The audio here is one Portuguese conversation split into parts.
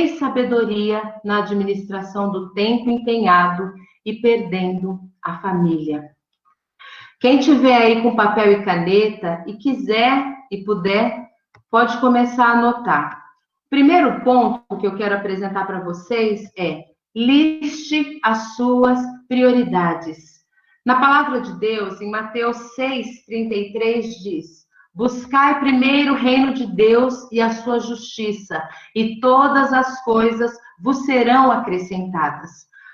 sabedoria na administração do tempo empenhado e perdendo a família. Quem tiver aí com papel e caneta e quiser e puder, pode começar a anotar. Primeiro ponto que eu quero apresentar para vocês é: liste as suas prioridades. Na palavra de Deus, em Mateus 6:33 diz: buscai primeiro o reino de Deus e a sua justiça, e todas as coisas vos serão acrescentadas.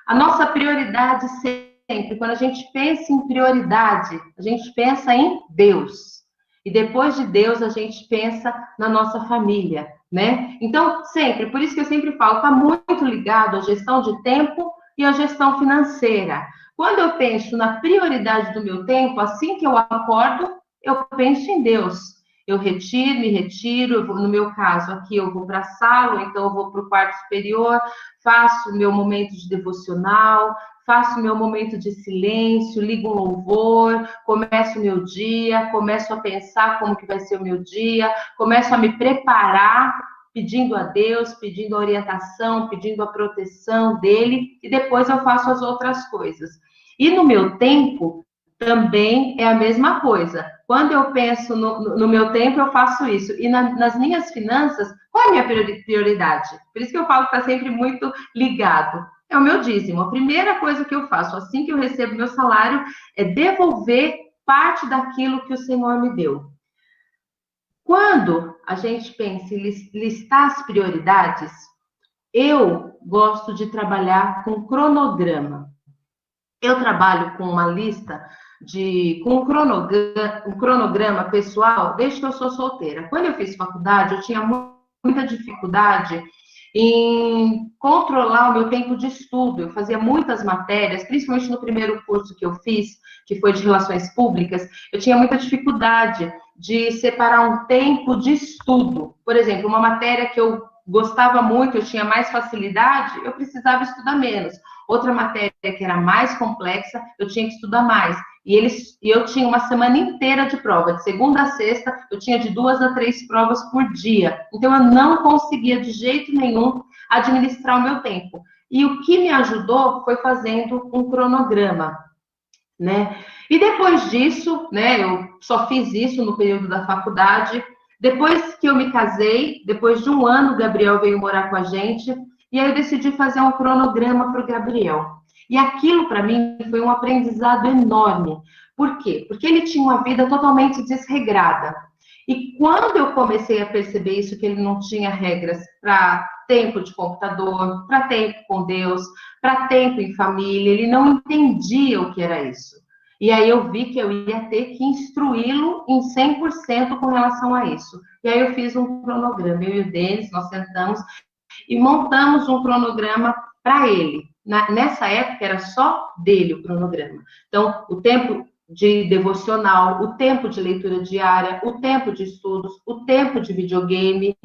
A nossa prioridade sempre, quando a gente pensa em prioridade, a gente pensa em Deus. E depois de Deus, a gente pensa na nossa família, né? Então, sempre, por isso que eu sempre falo, está muito ligado à gestão de tempo e à gestão financeira. Quando eu penso na prioridade do meu tempo, assim que eu acordo, eu penso em Deus. Eu me retiro, eu vou, no meu caso aqui, eu vou para a sala, ou então eu vou para o quarto superior, faço o meu momento de devocional, faço o meu momento de silêncio, ligo um louvor, começo o meu dia, começo a pensar como que vai ser o meu dia, começo a me preparar, pedindo a Deus, pedindo a orientação, pedindo a proteção dele, e depois eu faço as outras coisas. E no meu tempo, também é a mesma coisa. Quando eu penso no meu tempo, eu faço isso. E nas minhas finanças, qual é a minha prioridade? Por isso que eu falo que está sempre muito ligado. É o meu dízimo. A primeira coisa que eu faço assim que eu recebo meu salário é devolver parte daquilo que o Senhor me deu. Quando a gente pensa em listar as prioridades, eu gosto de trabalhar com cronograma. Eu trabalho com uma lista com um cronograma pessoal desde que eu sou solteira. Quando eu fiz faculdade, eu tinha muita dificuldade em controlar o meu tempo de estudo. Eu fazia muitas matérias, principalmente no primeiro curso que eu fiz, que foi de Relações Públicas, eu tinha muita dificuldade de separar um tempo de estudo. Por exemplo, uma matéria que eu gostava muito, eu tinha mais facilidade, eu precisava estudar menos. Outra matéria que era mais complexa, eu tinha que estudar mais. E eu tinha uma semana inteira de prova, de segunda a sexta, eu tinha de 2 a 3 provas por dia. Então, eu não conseguia de jeito nenhum administrar o meu tempo. E o que me ajudou foi fazendo um cronograma, né? E depois disso, né, eu só fiz isso no período da faculdade. Depois que eu me casei, depois de um ano, o Gabriel veio morar com a gente, e aí eu decidi fazer um cronograma para o Gabriel. E aquilo, para mim, foi um aprendizado enorme. Por quê? Porque ele tinha uma vida totalmente desregrada. E quando eu comecei a perceber isso, que ele não tinha regras para tempo de computador, para tempo com Deus, para tempo em família, ele não entendia o que era isso. E aí eu vi que eu ia ter que instruí-lo em 100% com relação a isso. E aí eu fiz um cronograma, eu e o Denis, nós sentamos e montamos um cronograma para ele. Nessa época era só dele o cronograma. Então, o tempo de devocional, o tempo de leitura diária, o tempo de estudos, o tempo de videogame.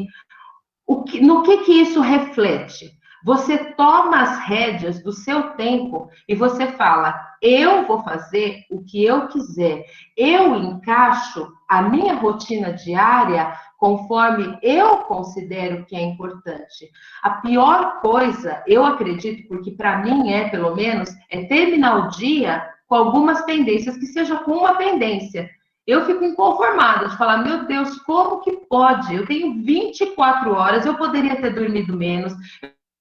No que isso reflete? Você toma as rédeas do seu tempo e você fala: eu vou fazer o que eu quiser, eu encaixo a minha rotina diária conforme eu considero que é importante. A pior coisa, eu acredito, porque para mim pelo menos, é terminar o dia com algumas pendências, que seja com uma pendência. Eu fico inconformada de falar: meu Deus, como que pode? Eu tenho 24 horas, eu poderia ter dormido menos,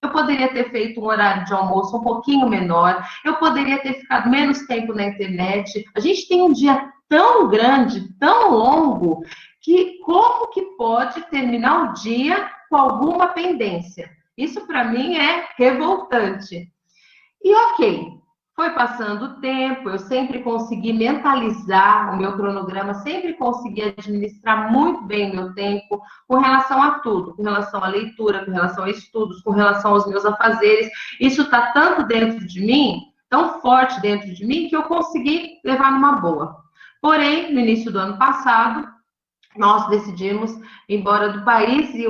eu poderia ter feito um horário de almoço um pouquinho menor, eu poderia ter ficado menos tempo na internet. A gente tem um dia tão grande, tão longo, que como que pode terminar o dia com alguma pendência? Isso para mim é revoltante. E ok, foi passando o tempo, eu sempre consegui mentalizar o meu cronograma, sempre consegui administrar muito bem o meu tempo com relação a tudo, com relação à leitura, com relação a estudos, com relação aos meus afazeres. Isso está tanto dentro de mim, tão forte dentro de mim, que eu consegui levar numa boa. Porém, no início do ano passado, nós decidimos ir embora do país e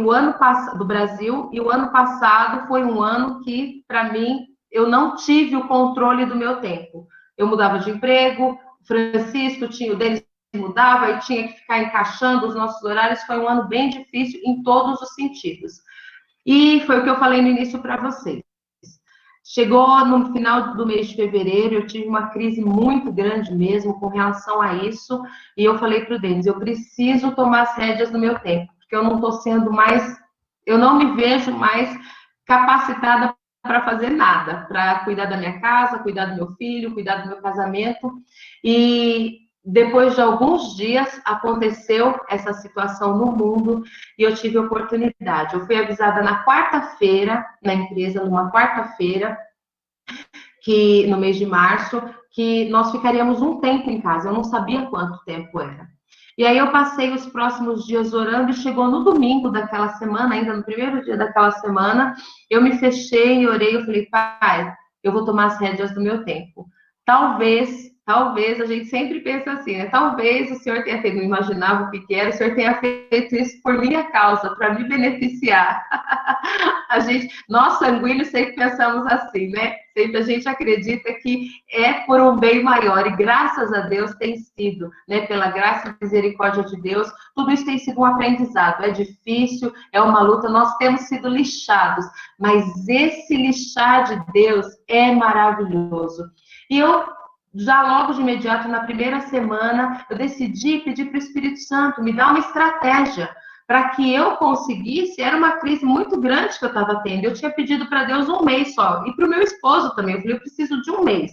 do Brasil, e o ano passado foi um ano que, para mim, eu não tive o controle do meu tempo. Eu mudava de emprego, o Francisco o Denis mudava e tinha que ficar encaixando os nossos horários. Foi um ano bem difícil em todos os sentidos. E foi o que eu falei no início para vocês. Chegou no final do mês de fevereiro, eu tive uma crise muito grande mesmo com relação a isso, e eu falei para o Denis, eu preciso tomar as rédeas do meu tempo, porque eu não estou sendo mais, eu não me vejo mais capacitada para fazer nada, para cuidar da minha casa, cuidar do meu filho, cuidar do meu casamento, e depois de alguns dias aconteceu essa situação no mundo e eu tive oportunidade. Eu fui avisada na quarta-feira, na empresa, numa quarta-feira, que no mês de março, que nós ficaríamos um tempo em casa. Eu não sabia quanto tempo era. E aí eu passei os próximos dias orando e chegou no domingo daquela semana, ainda no primeiro dia daquela semana, eu me fechei e orei, eu falei, pai, eu vou tomar as rédeas do meu tempo. Talvez, a gente sempre pensa assim, né? Talvez o Senhor tenha feito, não imaginava o que era, o Senhor tenha feito isso por minha causa, para me beneficiar. Nós sanguíneos sempre pensamos assim, né? Sempre a gente acredita que é por um bem maior, e graças a Deus tem sido, né? Pela graça e misericórdia de Deus, tudo isso tem sido um aprendizado. É difícil, é uma luta, nós temos sido lixados, mas esse lixar de Deus é maravilhoso. E eu já logo de imediato, na primeira semana, eu decidi pedir para o Espírito Santo me dar uma estratégia para que eu conseguisse. Era uma crise muito grande que eu estava tendo. Eu tinha pedido para Deus um mês só, e para o meu esposo também. Eu falei, eu preciso de um mês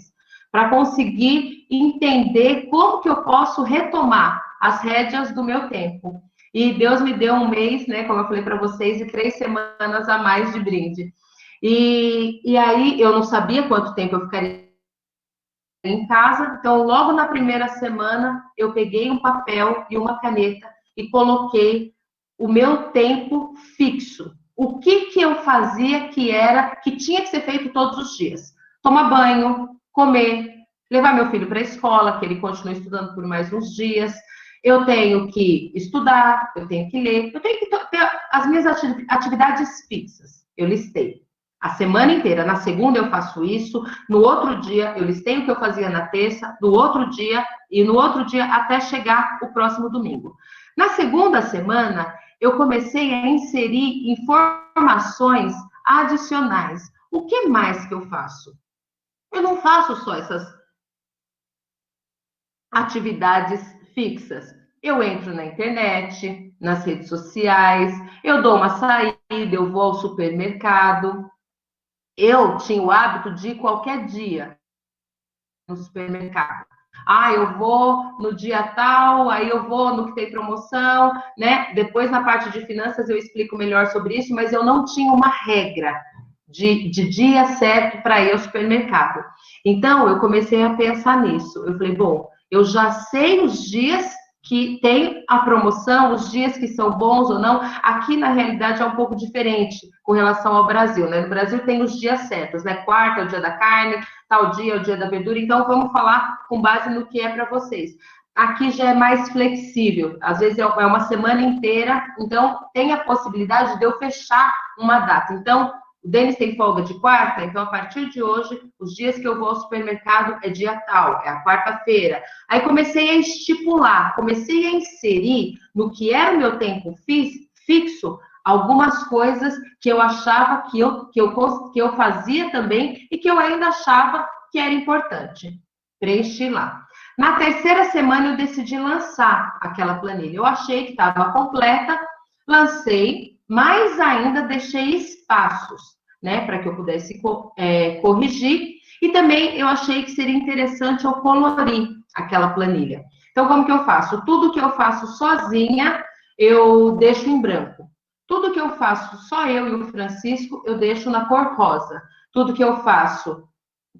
para conseguir entender como que eu posso retomar as rédeas do meu tempo. E Deus me deu um mês, né, como eu falei para vocês, e 3 semanas a mais de brinde. E aí eu não sabia quanto tempo eu ficaria em casa, então logo na primeira semana eu peguei um papel e uma caneta e coloquei o meu tempo fixo. O que eu fazia que tinha que ser feito todos os dias? Tomar banho, comer, levar meu filho para a escola, que ele continua estudando por mais uns dias. Eu tenho que estudar, eu tenho que ler, eu tenho que ter as minhas atividades fixas. Eu listei a semana inteira. Na segunda eu faço isso, no outro dia eu listei o que eu fazia na terça, no outro dia e no outro dia até chegar o próximo domingo. Na segunda semana, eu comecei a inserir informações adicionais. O que mais que eu faço? Eu não faço só essas atividades fixas. Eu entro na internet, nas redes sociais, eu dou uma saída, eu vou ao supermercado. Eu tinha o hábito de ir qualquer dia no supermercado. Ah, eu vou no dia tal, aí eu vou no que tem promoção, né? Depois, na parte de finanças, eu explico melhor sobre isso, mas eu não tinha uma regra de dia certo para ir ao supermercado. Então, eu comecei a pensar nisso. Eu falei, bom, eu já sei os dias que tem a promoção, os dias que são bons ou não. Aqui, na realidade, é um pouco diferente com relação ao Brasil, né? No Brasil tem os dias certos, né? Quarta é o dia da carne, tal dia é o dia da verdura. Então, vamos falar com base no que é para vocês. Aqui já é mais flexível, às vezes é uma semana inteira, então tem a possibilidade de eu fechar uma data. Então, o Denis tem folga de quarta, então a partir de hoje, os dias que eu vou ao supermercado é dia tal, é a quarta-feira. Aí comecei a estipular, comecei a inserir no que era o meu tempo fixo, algumas coisas que eu achava que eu fazia também e que eu ainda achava que era importante. Preenchi lá. Na terceira semana eu decidi lançar aquela planilha. Eu achei que estava completa, lancei, mas ainda deixei espaços, né, para que eu pudesse corrigir. E também eu achei que seria interessante eu colorir aquela planilha. Então, como que eu faço? Tudo que eu faço sozinha, eu deixo em branco. Tudo que eu faço só eu e o Francisco, eu deixo na cor rosa. Tudo que eu faço,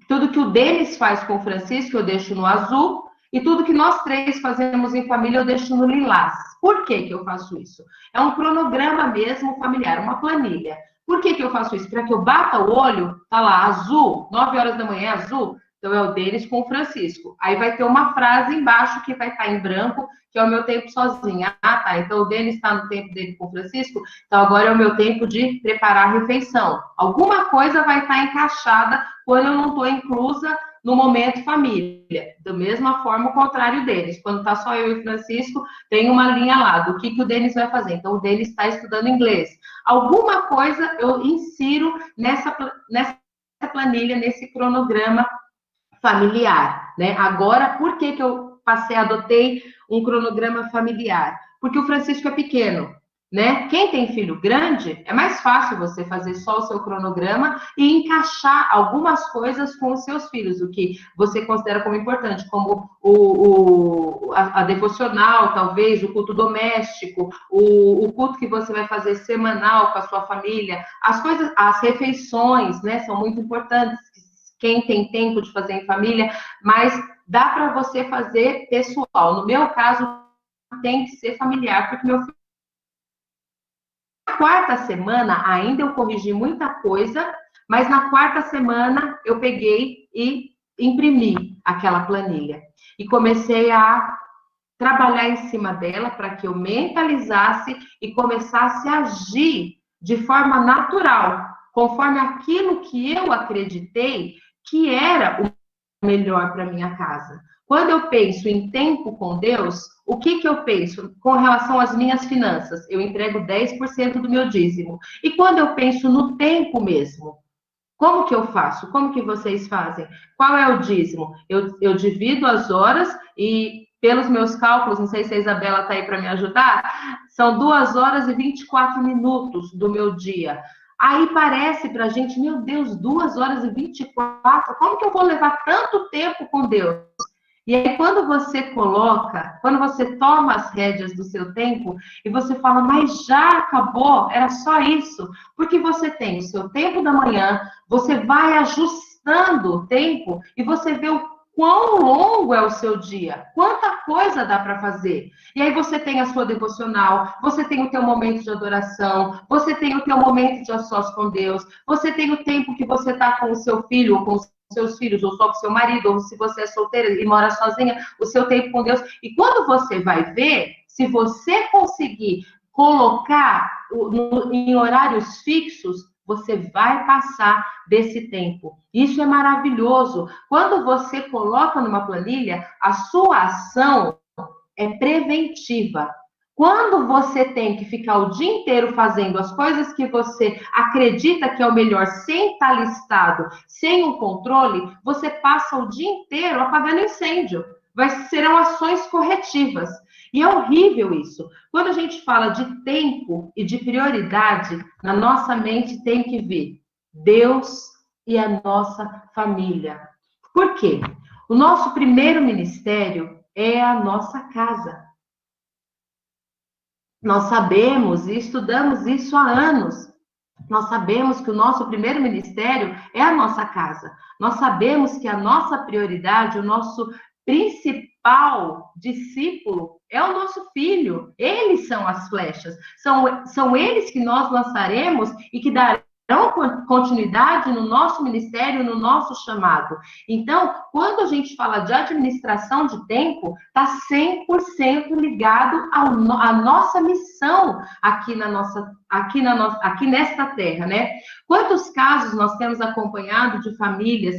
tudo que o Denis faz com o Francisco, eu deixo no azul. E tudo que nós três fazemos em família, eu deixo no lilás. Por que eu faço isso? É um cronograma mesmo familiar, uma planilha. Por que eu faço isso? Para que eu bata o olho, tá lá, azul, 9 horas da manhã, azul. Então, é o Denis com o Francisco. Aí vai ter uma frase embaixo que vai estar em branco, que é o meu tempo sozinha. Ah, tá. Então, o Denis está no tempo dele com o Francisco. Então, agora é o meu tempo de preparar a refeição. Alguma coisa vai estar encaixada quando eu não estou inclusa no momento família. Da mesma forma, o contrário deles. Quando está só eu e o Francisco, tem uma linha lá do que o Denis vai fazer. Então, o Denis está estudando inglês. alguma coisa eu insiro nessa planilha, nesse cronograma familiar, né? Agora, por que eu adotei um cronograma familiar? Porque o Francisco é pequeno, né? Quem tem filho grande, é mais fácil você fazer só o seu cronograma e encaixar algumas coisas com os seus filhos, o que você considera como importante, como a devocional, talvez, o culto doméstico, o culto que você vai fazer semanal com a sua família, as refeições, né? São muito importantes, quem tem tempo de fazer em família, mas dá para você fazer pessoal. No meu caso, tem que ser familiar, porque meu filho... Na quarta semana, ainda eu corrigi muita coisa, mas na quarta semana eu peguei e imprimi aquela planilha. E comecei a trabalhar em cima dela para que eu mentalizasse e começasse a agir de forma natural, conforme aquilo que eu acreditei que era o melhor para minha casa. Quando eu penso em tempo com Deus, o que eu penso com relação às minhas finanças? Eu entrego 10% do meu dízimo. E quando eu penso no tempo mesmo, como que eu faço? Como que vocês fazem? Qual é o dízimo? Eu divido as horas e, pelos meus cálculos, não sei se a Isabela está aí para me ajudar, são 2 horas e 24 minutos do meu dia. Aí parece para a gente, meu Deus, 2 horas e 24, como que eu vou levar tanto tempo com Deus? E aí, quando você toma as rédeas do seu tempo e você fala, mas já acabou, era só isso, porque você tem o seu tempo da manhã, você vai ajustando o tempo e você vê o quão longo é o seu dia, quanta coisa dá para fazer. E aí você tem a sua devocional, você tem o teu momento de adoração, você tem o teu momento de a sós com Deus, você tem o tempo que você está com o seu filho ou com os seus filhos, ou só com seu marido, ou se você é solteira e mora sozinha, o seu tempo com Deus. E quando você vai ver, se você conseguir colocar em horários fixos, você vai passar desse tempo. Isso é maravilhoso. Quando você coloca numa planilha, a sua ação é preventiva. Quando você tem que ficar o dia inteiro fazendo as coisas que você acredita que é o melhor, sem estar listado, sem um controle, você passa o dia inteiro apagando incêndio. Serão ações corretivas. E é horrível isso. Quando a gente fala de tempo e de prioridade, na nossa mente tem que vir Deus e a nossa família. Por quê? O nosso primeiro ministério é a nossa casa. Nós sabemos e estudamos isso há anos. Nós sabemos que o nosso primeiro ministério é a nossa casa. Nós sabemos que a nossa prioridade, o nosso principal discípulo é o nosso filho. Eles são as flechas. São eles que nós lançaremos e que darão continuidade no nosso ministério, no nosso chamado. Então, quando a gente fala de administração de tempo, está 100% ligado à nossa missão aqui nesta terra, né? Quantos casos nós temos acompanhado de famílias,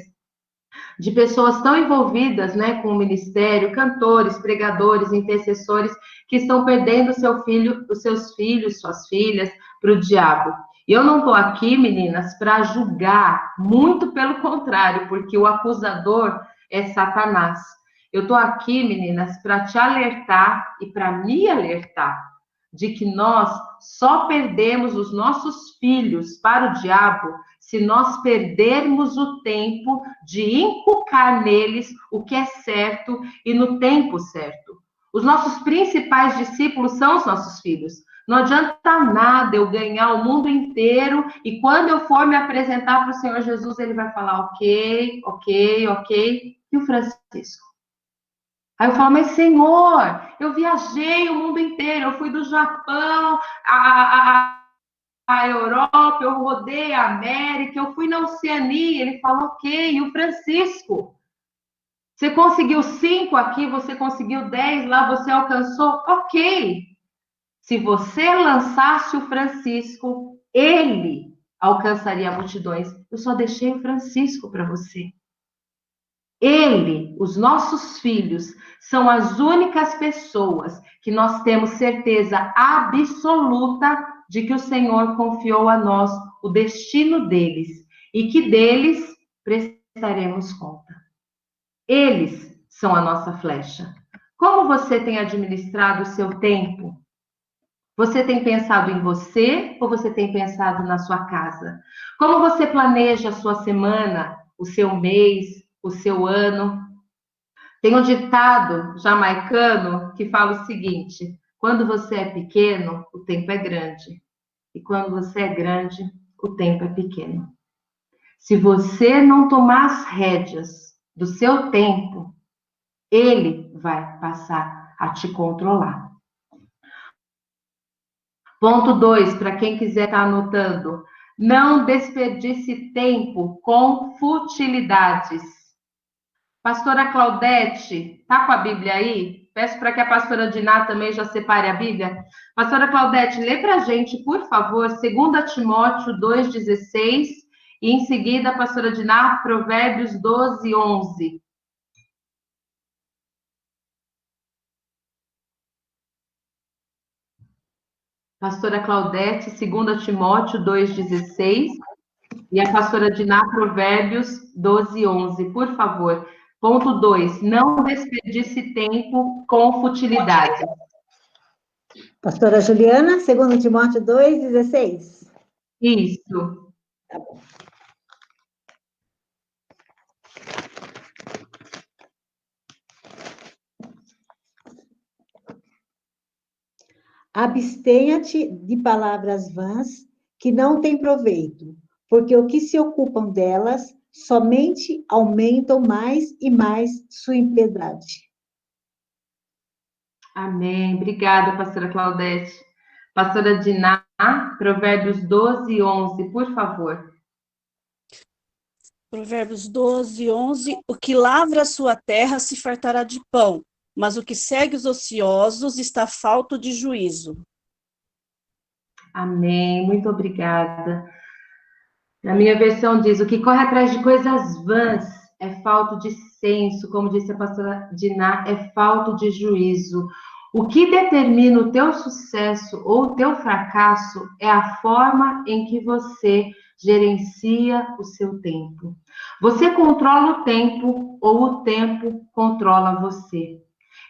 de pessoas tão envolvidas, né, com o ministério, cantores, pregadores, intercessores, que estão perdendo os seus filhos, suas filhas, para o diabo. E eu não estou aqui, meninas, para julgar, muito pelo contrário, porque o acusador é Satanás. Eu estou aqui, meninas, para te alertar e para me alertar de que nós só perdemos os nossos filhos para o diabo se nós perdermos o tempo de inculcar neles o que é certo e no tempo certo. Os nossos principais discípulos são os nossos filhos. Não adianta nada eu ganhar o mundo inteiro e quando eu for me apresentar para o Senhor Jesus, ele vai falar ok. E o Francisco? Aí eu falo, mas Senhor, eu viajei o mundo inteiro, eu fui do Japão a Europa, eu rodei a América, eu fui na Oceania. Ele falou, ok. E o Francisco? Você conseguiu 5 aqui, você conseguiu 10 lá, você alcançou? Ok. Se você lançasse o Francisco, ele alcançaria multidões. Eu só deixei o Francisco para você. Ele, os nossos filhos, são as únicas pessoas que nós temos certeza absoluta de que o Senhor confiou a nós o destino deles e que deles prestaremos conta. Eles são a nossa flecha. Como você tem administrado o seu tempo? Você tem pensado em você ou você tem pensado na sua casa? Como você planeja a sua semana, o seu mês, o seu ano? Tem um ditado jamaicano que fala o seguinte: quando você é pequeno, o tempo é grande. E quando você é grande, o tempo é pequeno. Se você não tomar as rédeas do seu tempo, ele vai passar a te controlar. Ponto 2, para quem quiser estar anotando. Não desperdice tempo com futilidades. Pastora Claudete, tá com a Bíblia aí? Peço para que a pastora Diná também já separe a Bíblia. Pastora Claudete, lê para a gente, por favor, 2 Timóteo 2,16 e em seguida, a pastora Diná, Provérbios 12:11. Pastora Claudete, 2 Timóteo 2,16 e a pastora Diná, Provérbios 12:11, por favor. Ponto 2, não desperdice tempo com futilidade. Pastora Juliana, 2 Timóteo 2,16. Isso. Tá bom. Abstenha-te de palavras vãs que não têm proveito, porque o que se ocupam delas somente aumentam mais e mais sua impiedade. Amém. Obrigada, pastora Claudete. Pastora Diná, Provérbios 12:11, por favor. Provérbios 12:11. O que lavra a sua terra se fartará de pão, mas o que segue os ociosos está falto de juízo. Amém. Muito obrigada. Na minha versão diz, o que corre atrás de coisas vãs é falta de senso, como disse a pastora Diná, é falta de juízo. O que determina o teu sucesso ou o teu fracasso é a forma em que você gerencia o seu tempo. Você controla o tempo ou o tempo controla você.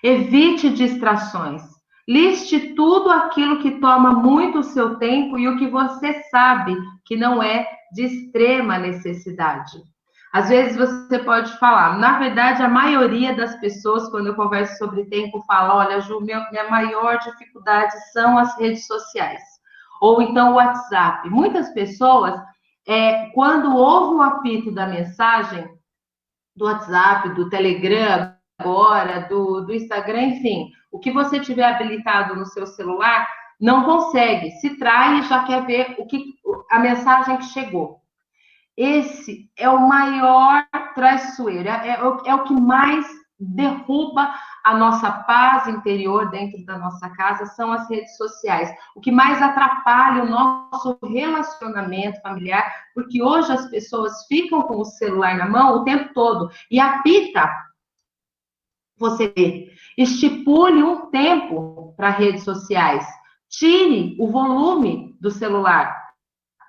Evite distrações. Liste tudo aquilo que toma muito o seu tempo e o que você sabe que não é de extrema necessidade. Às vezes você pode falar, na verdade, a maioria das pessoas, quando eu converso sobre tempo, fala, olha, Ju, minha maior dificuldade são as redes sociais. Ou então o WhatsApp. Muitas pessoas, quando ouvem o apito da mensagem, do WhatsApp, do Telegram, agora, do Instagram, enfim, o que você tiver habilitado no seu celular, não consegue, se trai e já quer ver a mensagem que chegou. Esse é o maior traiçoeiro, é o que mais derruba a nossa paz interior dentro da nossa casa, são as redes sociais. O que mais atrapalha o nosso relacionamento familiar, porque hoje as pessoas ficam com o celular na mão o tempo todo e apita. Você vê, estipule um tempo para redes sociais, tire o volume do celular,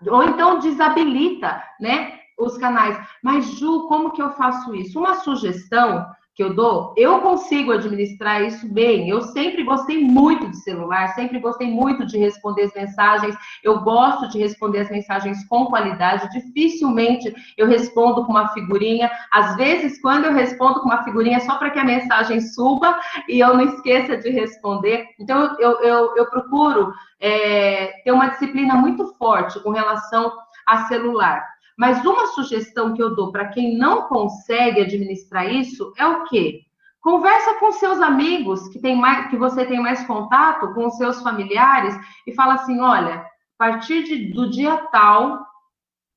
ou então desabilita, né, os canais. Mas, Ju, como que eu faço isso? Uma sugestão que eu dou, eu consigo administrar isso bem. Eu sempre gostei muito de celular, sempre gostei muito de responder as mensagens. Eu gosto de responder as mensagens com qualidade. Dificilmente eu respondo com uma figurinha. Às vezes, quando eu respondo com uma figurinha, é só para que a mensagem suba e eu não esqueça de responder. Então, eu procuro ter uma disciplina muito forte com relação a celular. Mas uma sugestão que eu dou para quem não consegue administrar isso é o quê? Conversa com seus amigos que você tem mais contato, com os seus familiares, e fala assim, olha, a partir do dia tal,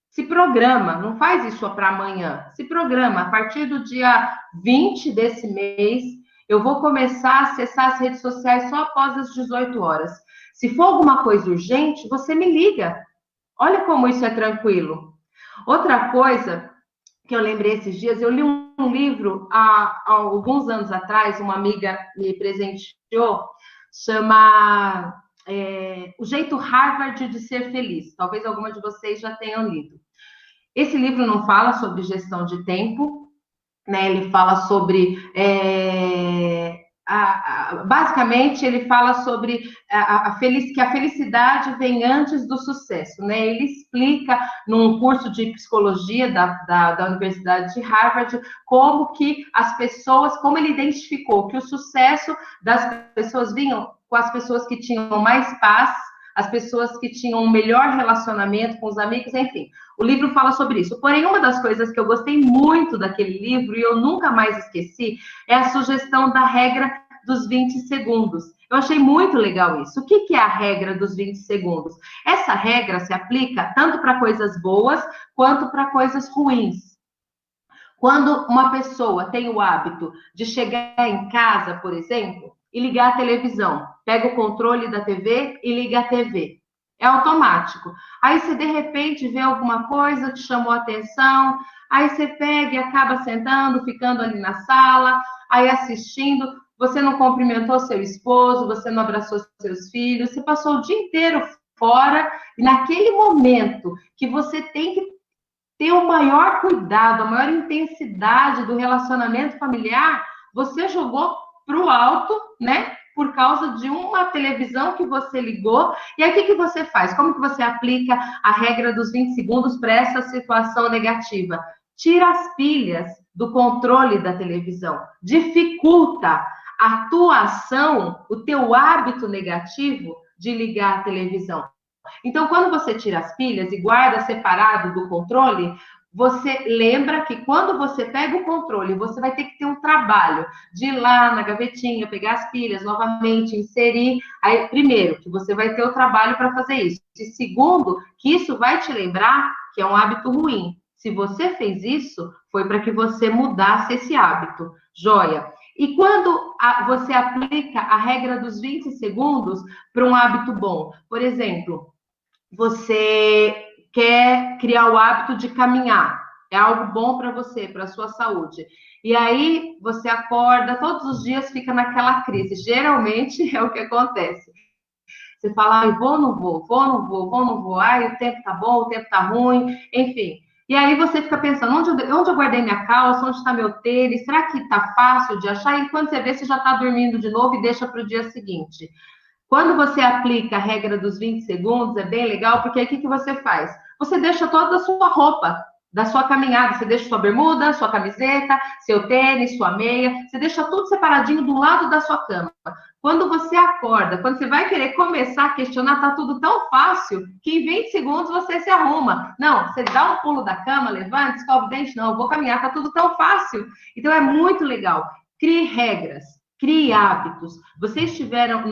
se programa, não faz isso para amanhã, se programa, a partir do dia 20 desse mês, eu vou começar a acessar as redes sociais só após as 18 horas. Se for alguma coisa urgente, você me liga. Olha como isso é tranquilo. Outra coisa que eu lembrei esses dias, eu li um livro há alguns anos atrás, uma amiga me presenteou, chama O Jeito Harvard de Ser Feliz. Talvez alguma de vocês já tenham lido. Esse livro não fala sobre gestão de tempo, né? Ele fala sobre... basicamente, ele fala sobre que a felicidade vem antes do sucesso, né? Ele explica, num curso de psicologia da Universidade de Harvard, como que as pessoas, como ele identificou que o sucesso das pessoas vinham com as pessoas que tinham mais paz, as pessoas que tinham um melhor relacionamento com os amigos, enfim. O livro fala sobre isso. Porém, uma das coisas que eu gostei muito daquele livro, e eu nunca mais esqueci, é a sugestão da regra dos 20 segundos. Eu achei muito legal isso. O que é a regra dos 20 segundos? Essa regra se aplica tanto para coisas boas, quanto para coisas ruins. Quando uma pessoa tem o hábito de chegar em casa, por exemplo, e ligar a televisão, pega o controle da TV e liga a TV. É automático. Aí você, de repente, vê alguma coisa que chamou a atenção, aí você pega e acaba sentando, ficando ali na sala, aí assistindo, você não cumprimentou seu esposo, você não abraçou seus filhos, você passou o dia inteiro fora, e naquele momento que você tem que ter o maior cuidado, a maior intensidade do relacionamento familiar, você jogou para o alto, né? Por causa de uma televisão que você ligou. E aí, o que você faz? Como que você aplica a regra dos 20 segundos para essa situação negativa? Tira as pilhas do controle da televisão. Dificulta a tua ação, o teu hábito negativo de ligar a televisão. Então, quando você tira as pilhas e guarda separado do controle, você lembra que quando você pega o controle, você vai ter que ter um trabalho de ir lá na gavetinha, pegar as pilhas novamente, inserir. Aí, primeiro, que você vai ter o trabalho para fazer isso. E segundo, que isso vai te lembrar que é um hábito ruim. Se você fez isso, foi para que você mudasse esse hábito. Joia. E quando você aplica a regra dos 20 segundos para um hábito bom? Por exemplo, você quer criar o hábito de caminhar. É algo bom para você, para a sua saúde. E aí, você acorda, todos os dias fica naquela crise. Geralmente, é o que acontece. Você fala, ai, vou, não vou, vou, não vou, vou, não vou. Ai, o tempo tá bom, o tempo tá ruim, enfim. E aí você fica pensando, onde eu guardei minha calça, onde está meu tênis, será que tá fácil de achar? E quando você vê, você já está dormindo de novo e deixa para o dia seguinte. Quando você aplica a regra dos 20 segundos, é bem legal, porque aí o que você faz? Você deixa toda a sua roupa da sua caminhada, você deixa sua bermuda, sua camiseta, seu tênis, sua meia, você deixa tudo separadinho do lado da sua cama. Quando você acorda, quando você vai querer começar a questionar, tá tudo tão fácil que em 20 segundos você se arruma. Não, você dá um pulo da cama, levanta, escova o dente, não, eu vou caminhar, tá tudo tão fácil. Então é muito legal. Crie regras. Crie hábitos.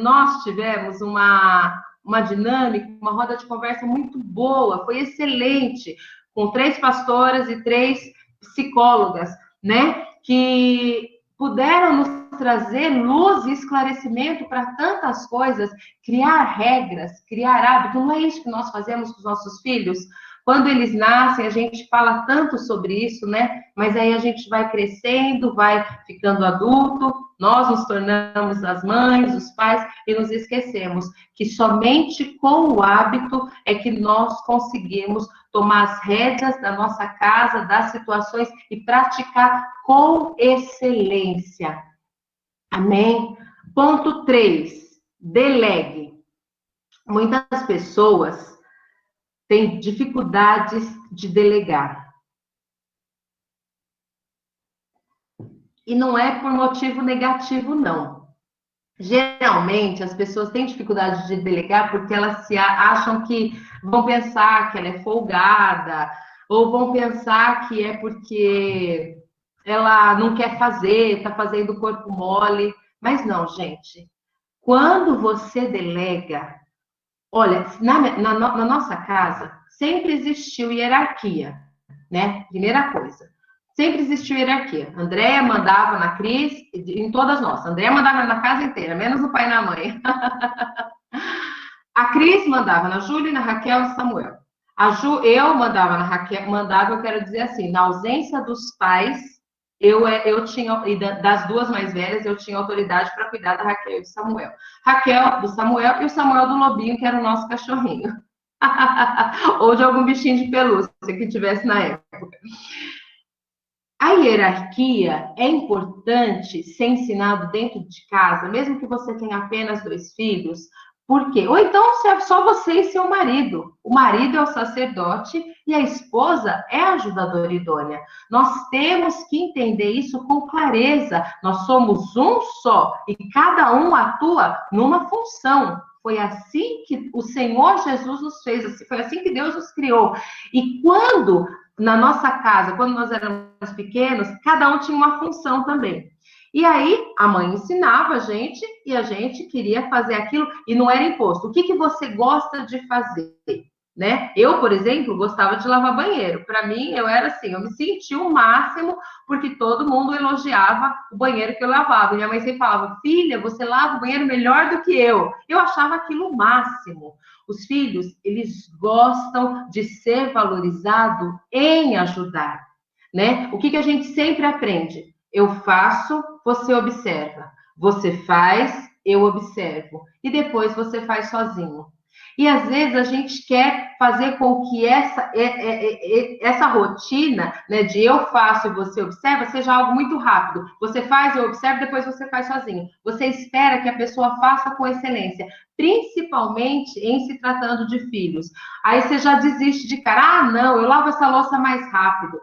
Nós tivemos uma dinâmica, uma roda de conversa muito boa, foi excelente, com 3 pastoras e 3 psicólogas, né? Que puderam nos trazer luz e esclarecimento para tantas coisas, criar regras, criar hábitos. Não é isso que nós fazemos com os nossos filhos? Quando eles nascem, a gente fala tanto sobre isso, né? Mas aí a gente vai crescendo, vai ficando adulto, nós nos tornamos as mães, os pais, e nos esquecemos que somente com o hábito é que nós conseguimos tomar as rédeas da nossa casa, das situações e praticar com excelência. Amém? Ponto 3, delegue. Muitas pessoas têm dificuldades de delegar. E não é por motivo negativo, não. Geralmente, as pessoas têm dificuldade de delegar porque elas acham que vão pensar que ela é folgada, ou vão pensar que é porque ela não quer fazer, está fazendo corpo mole. Mas não, gente. Quando você delega, olha, na nossa casa, sempre existiu hierarquia, né? Primeira coisa. Sempre existiu hierarquia. Andréia mandava na Cris, em todas nós. Andréia mandava na casa inteira, menos no pai e na mãe. A Cris mandava na Júlia, na Raquel e Samuel. Eu mandava na Raquel, eu quero dizer assim, na ausência dos pais, eu tinha, e das duas mais velhas, eu tinha autoridade para cuidar da Raquel e do Samuel. Raquel do Samuel e o Samuel do Lobinho, que era o nosso cachorrinho. Ou de algum bichinho de pelúcia que tivesse na época. A hierarquia é importante ser ensinado dentro de casa, mesmo que você tenha apenas 2 filhos. Por quê? Ou então se é só você e seu marido. O marido é o sacerdote e a esposa é a ajudadora idônea. Nós temos que entender isso com clareza. Nós somos um só e cada um atua numa função. Foi assim que o Senhor Jesus nos fez, foi assim que Deus nos criou. E quando, na nossa casa, quando nós éramos pequenos, cada um tinha uma função também. E aí, a mãe ensinava a gente e a gente queria fazer aquilo e não era imposto. O que você gosta de fazer? Né? Eu, por exemplo, gostava de lavar banheiro. Para mim, eu era assim, eu me sentia o máximo porque todo mundo elogiava o banheiro que eu lavava. Minha mãe sempre falava, filha, você lava o banheiro melhor do que eu. Eu achava aquilo o máximo. Os filhos, eles gostam de ser valorizado em ajudar, né? O que a gente sempre aprende? Eu faço, você observa. Você faz, eu observo. E depois você faz sozinho. E às vezes a gente quer fazer com que essa rotina, né, de eu faço e você observa, seja algo muito rápido. Você faz, eu observo, depois você faz sozinho. Você espera que a pessoa faça com excelência, principalmente em se tratando de filhos. Aí você já desiste de cara, não, eu lavo essa louça mais rápido.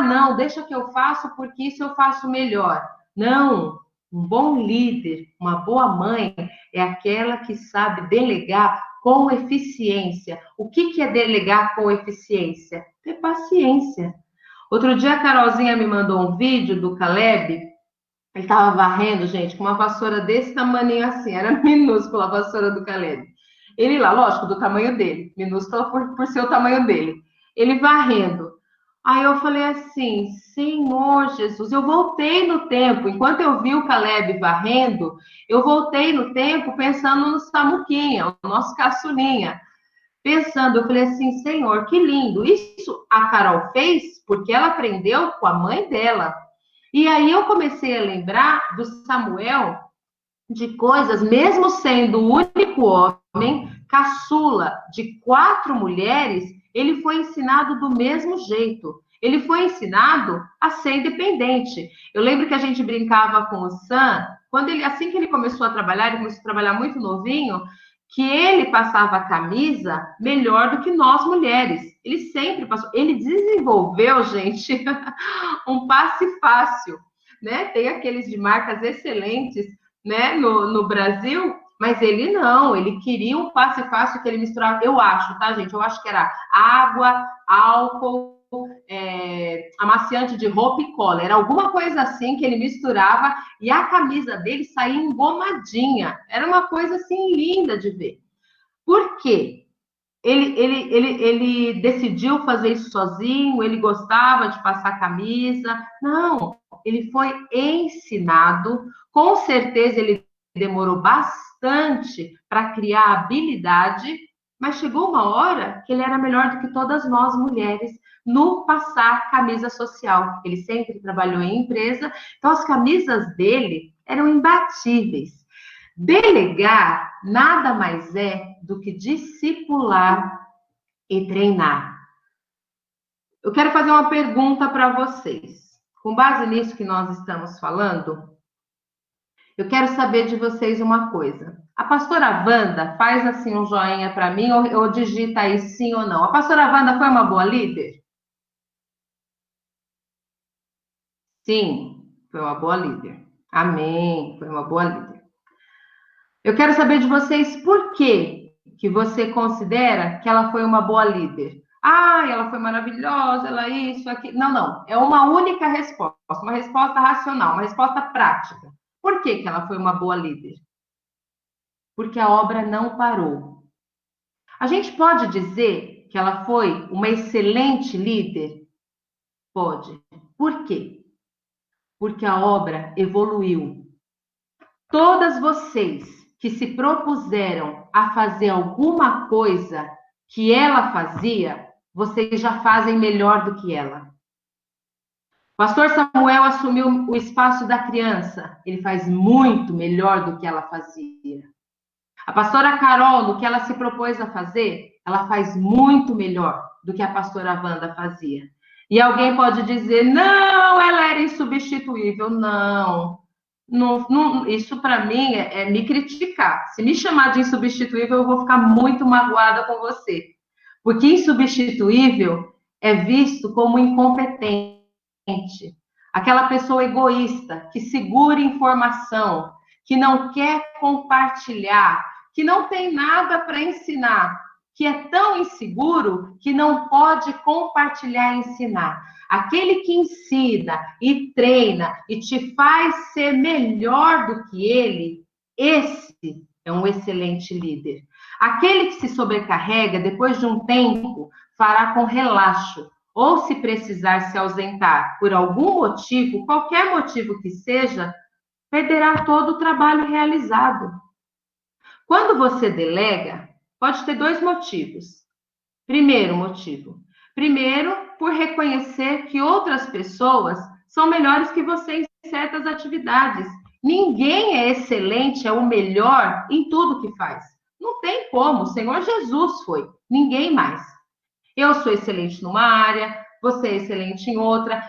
Não, deixa que eu faço porque isso eu faço melhor. Não, um bom líder, uma boa mãe, é aquela que sabe delegar com eficiência. O que é delegar com eficiência? Ter paciência. Outro dia a Carolzinha me mandou um vídeo do Caleb. Ele estava varrendo, gente, com uma vassoura desse tamanho assim. Era minúscula a vassoura do Caleb. Ele lá, lógico, do tamanho dele. Minúscula por ser o tamanho dele. Ele varrendo. Aí eu falei assim, Senhor Jesus, eu voltei no tempo. Enquanto eu vi o Caleb varrendo, eu voltei no tempo pensando no Samuquinha, o nosso caçulinha. Pensando, eu falei assim, Senhor, que lindo. Isso a Carol fez porque ela aprendeu com a mãe dela. E aí eu comecei a lembrar do Samuel, de coisas, mesmo sendo o único homem, caçula de 4 mulheres, ele foi ensinado do mesmo jeito. Ele foi ensinado a ser independente. Eu lembro que a gente brincava com o Sam, assim que ele começou a trabalhar, ele começou a trabalhar muito novinho, que ele passava a camisa melhor do que nós mulheres. Ele sempre passou. Ele desenvolveu, gente, um passe fácil, né? Tem aqueles de marcas excelentes, né, no Brasil, mas ele não, ele queria um passe fácil que ele misturava, eu acho, tá, gente? Eu acho que era água, álcool, amaciante de roupa e cola. Era alguma coisa assim que ele misturava e a camisa dele saía engomadinha. Era uma coisa assim linda de ver. Por quê? Ele decidiu fazer isso sozinho, ele gostava de passar camisa. Não, ele foi ensinado. Com certeza ele demorou bastante para criar habilidade, mas chegou uma hora que ele era melhor do que todas nós mulheres no passar camisa social. Ele sempre trabalhou em empresa, então as camisas dele eram imbatíveis. Delegar nada mais é do que discipular e treinar. Eu quero fazer uma pergunta para vocês. Com base nisso que nós estamos falando, eu quero saber de vocês uma coisa. A pastora Wanda faz assim um joinha para mim ou digita aí sim ou não. A pastora Wanda foi uma boa líder? Sim, foi uma boa líder. Amém, foi uma boa líder. Eu quero saber de vocês por que você considera que ela foi uma boa líder. Ela foi maravilhosa, ela isso, aquilo. Não. É uma única resposta, uma resposta racional, uma resposta prática. Por que ela foi uma boa líder? Porque a obra não parou. A gente pode dizer que ela foi uma excelente líder? Pode. Por quê? Porque a obra evoluiu. Todas vocês que se propuseram a fazer alguma coisa que ela fazia, vocês já fazem melhor do que ela. Pastor Samuel assumiu o espaço da criança. Ele faz muito melhor do que ela fazia. A pastora Carol, no que ela se propôs a fazer, ela faz muito melhor do que a pastora Wanda fazia. E alguém pode dizer, não, ela era insubstituível. Não, isso para mim é me criticar. Se me chamar de insubstituível, eu vou ficar muito magoada com você. Porque insubstituível é visto como incompetente. Aquela pessoa egoísta, que segura informação, que não quer compartilhar, que não tem nada para ensinar, que é tão inseguro que não pode compartilhar e ensinar. Aquele que ensina e treina e te faz ser melhor do que ele, esse é um excelente líder. Aquele que se sobrecarrega, depois de um tempo, fará com relaxo, ou se precisar se ausentar por algum motivo, qualquer motivo que seja, perderá todo o trabalho realizado. Quando você delega, pode ter dois motivos. Primeiro motivo. Primeiro, por reconhecer que outras pessoas são melhores que você em certas atividades. Ninguém é excelente, é o melhor em tudo que faz. Não tem como, o Senhor Jesus foi, ninguém mais. Eu sou excelente numa área, você é excelente em outra.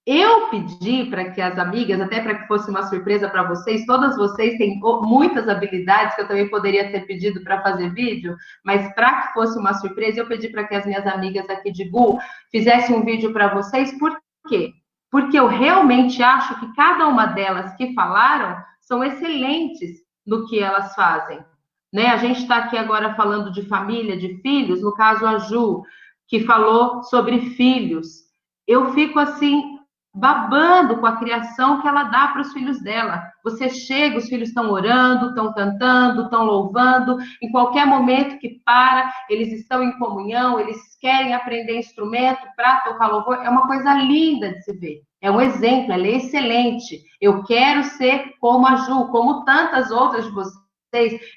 Eu pedi para que as amigas, até para que fosse uma surpresa para vocês, todas vocês têm muitas habilidades que eu também poderia ter pedido para fazer vídeo, mas para que fosse uma surpresa, eu pedi para que as minhas amigas aqui de Gu fizessem um vídeo para vocês. Por quê? Porque eu realmente acho que cada uma delas que falaram são excelentes no que elas fazem. Né? A gente está aqui agora falando de família, de filhos, no caso a Ju, que falou sobre filhos. Eu fico assim, babando com a criação que ela dá para os filhos dela. Você chega, os filhos estão orando, estão cantando, estão louvando, em qualquer momento que para, eles estão em comunhão, eles querem aprender instrumento para tocar louvor, é uma coisa linda de se ver. É um exemplo, ela é excelente. Eu quero ser como a Ju, como tantas outras de vocês.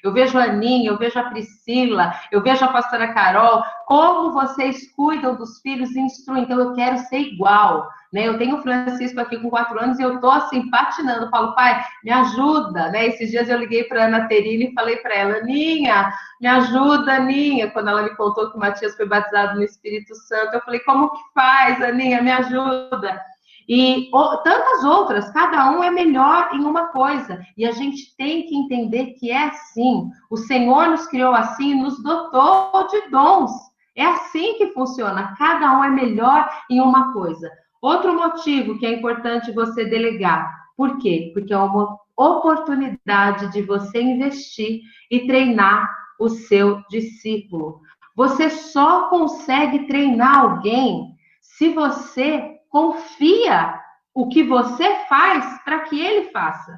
Eu vejo a Aninha, eu vejo a Priscila, eu vejo a pastora Carol, como vocês cuidam dos filhos e instruem. Então, eu quero ser igual. Né? Eu tenho o Francisco aqui com 4 anos e eu tô assim, patinando. Eu falo, pai, me ajuda. Né? Esses dias eu liguei para a Ana Terina e falei para ela, Aninha, me ajuda, Aninha. Quando ela me contou que o Matias foi batizado no Espírito Santo, eu falei, como que faz, Aninha? Me ajuda. E tantas outras, cada um é melhor em uma coisa. E a gente tem que entender que é assim. O Senhor nos criou assim, nos dotou de dons. É assim que funciona. Cada um é melhor em uma coisa. Outro motivo que é importante você delegar. Por quê? Porque é uma oportunidade de você investir e treinar o seu discípulo. Você só consegue treinar alguém se você confia o que você faz para que ele faça.